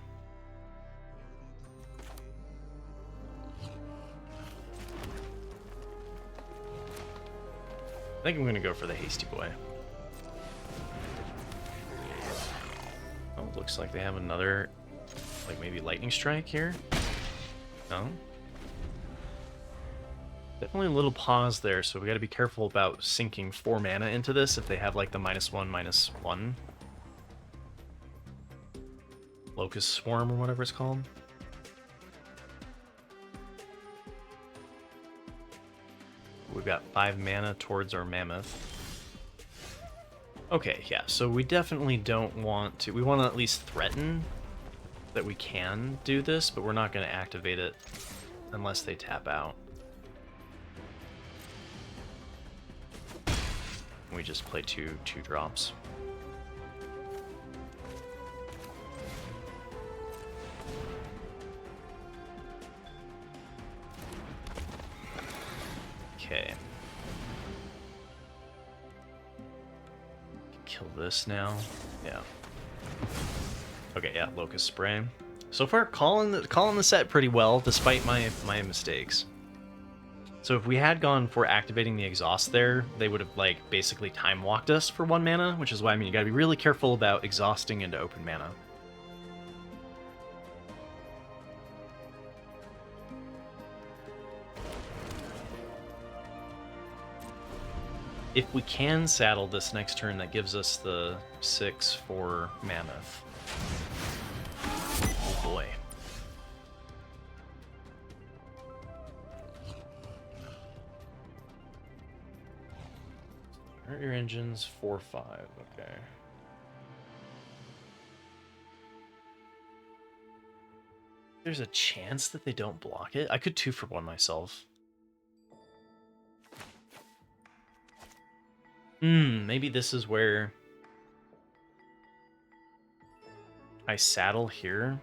I think I'm going to go for the Hasty Boy. Oh, looks like they have another, like maybe Lightning Strike here. No? Definitely a little pause there, so we got to be careful about sinking 4 mana into this if they have like the -1/-1 Locust Swarm or whatever it's called. We've got 5 mana towards our Mammoth. Okay, yeah, so we definitely don't want to... We want to at least threaten that we can do this, but we're not going to activate it unless they tap out. We just play 2 2-drops. Okay. Kill this now. Yeah. Okay, yeah, Locust Spray. So far, calling the set pretty well, despite my mistakes. So if we had gone for activating the exhaust there, they would have, like, basically time-walked us for 1 mana, which is why, I mean, you gotta be really careful about exhausting into open mana. If we can saddle this next turn, that gives us the 6 for Mammoth. Oh boy. Start your engines 4/5. Okay. There's a chance that they don't block it. I could 2 for 1 myself. Maybe this is where I saddle here.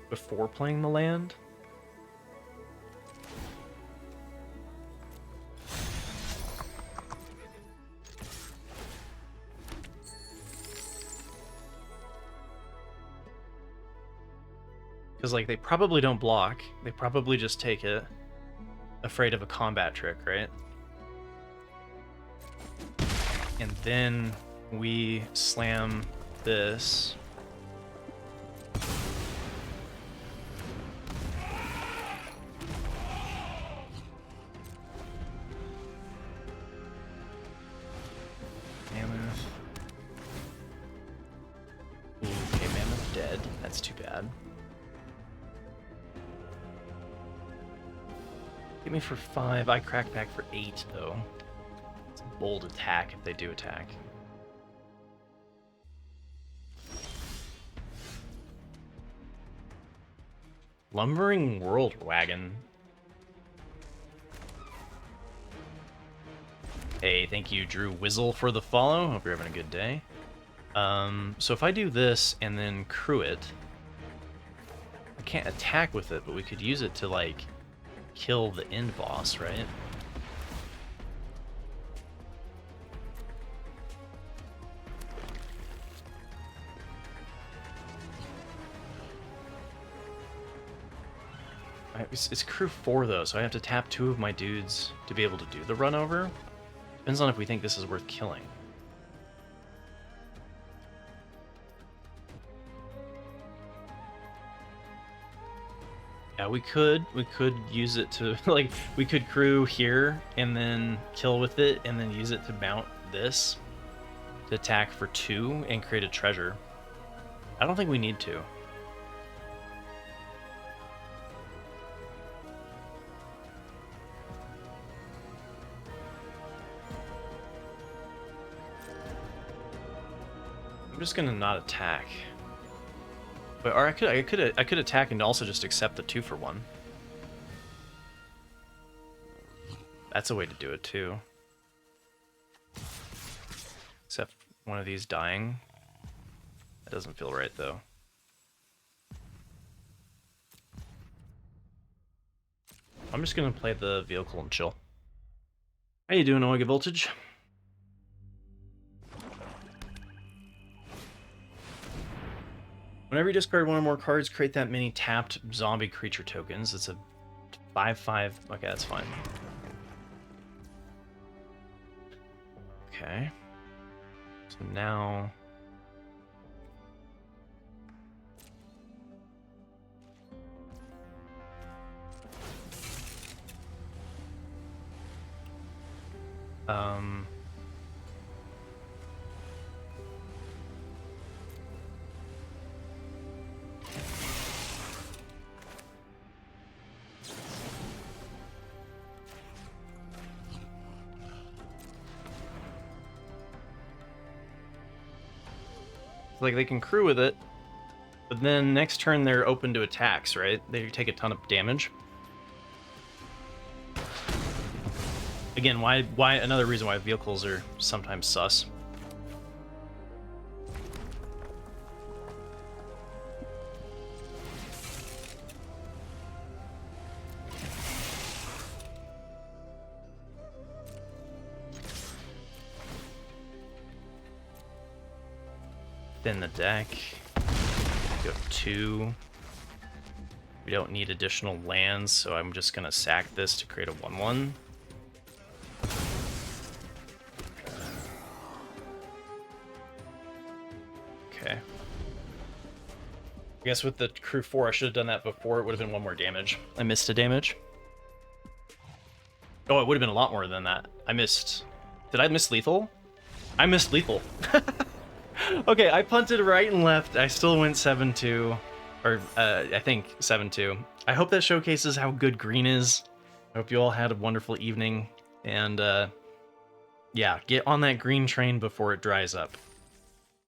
Before playing the land. Because, like, they probably don't block. They probably just take it. Afraid of a combat trick, right? And then we slam this. Mammoth. Ooh, okay, Mammoth dead. That's too bad. Get me for 5. I crack back for 8, though. It's a bold attack if they do attack. Lumbering World Wagon. Hey, thank you, Drew Wizzle, for the follow. Hope you're having a good day. So if I do this and then crew it, I can't attack with it, but we could use it to, like, kill the end boss, right? It's crew 4 though, so I have to tap 2 of my dudes to be able to do the run over. Depends on if we think this is worth killing. Yeah, we could use it to, like, we could crew here and then kill with it and then use it to mount this to attack for 2 and create a treasure. I don't think we need to. I'm just gonna not attack. Or I could attack and also just accept the 2 for 1. That's a way to do it too. Except one of these dying. That doesn't feel right though. I'm just gonna play the vehicle and chill. How you doing, Omega Voltage? Whenever you discard 1 or more cards, create that many tapped zombie creature tokens. It's a 5/5. Okay, that's fine. Okay. So now... like, they can crew with it, but then next turn they're open to attacks, right? They take a ton of damage. Again, why another reason why vehicles are sometimes sus. thin the deck. Go 2. We don't need additional lands, so I'm just gonna sack this to create a 1/1. Okay. I guess with the crew 4, I should have done that before. It would have been 1 more damage. I missed a damage. Oh, it would have been a lot more than that. I missed... Did I miss lethal? I missed lethal. Okay, I punted right and left. I still went 7-2. Or, I think 7-2. I hope that showcases how good green is. I hope you all had a wonderful evening. And, yeah, get on that green train before it dries up.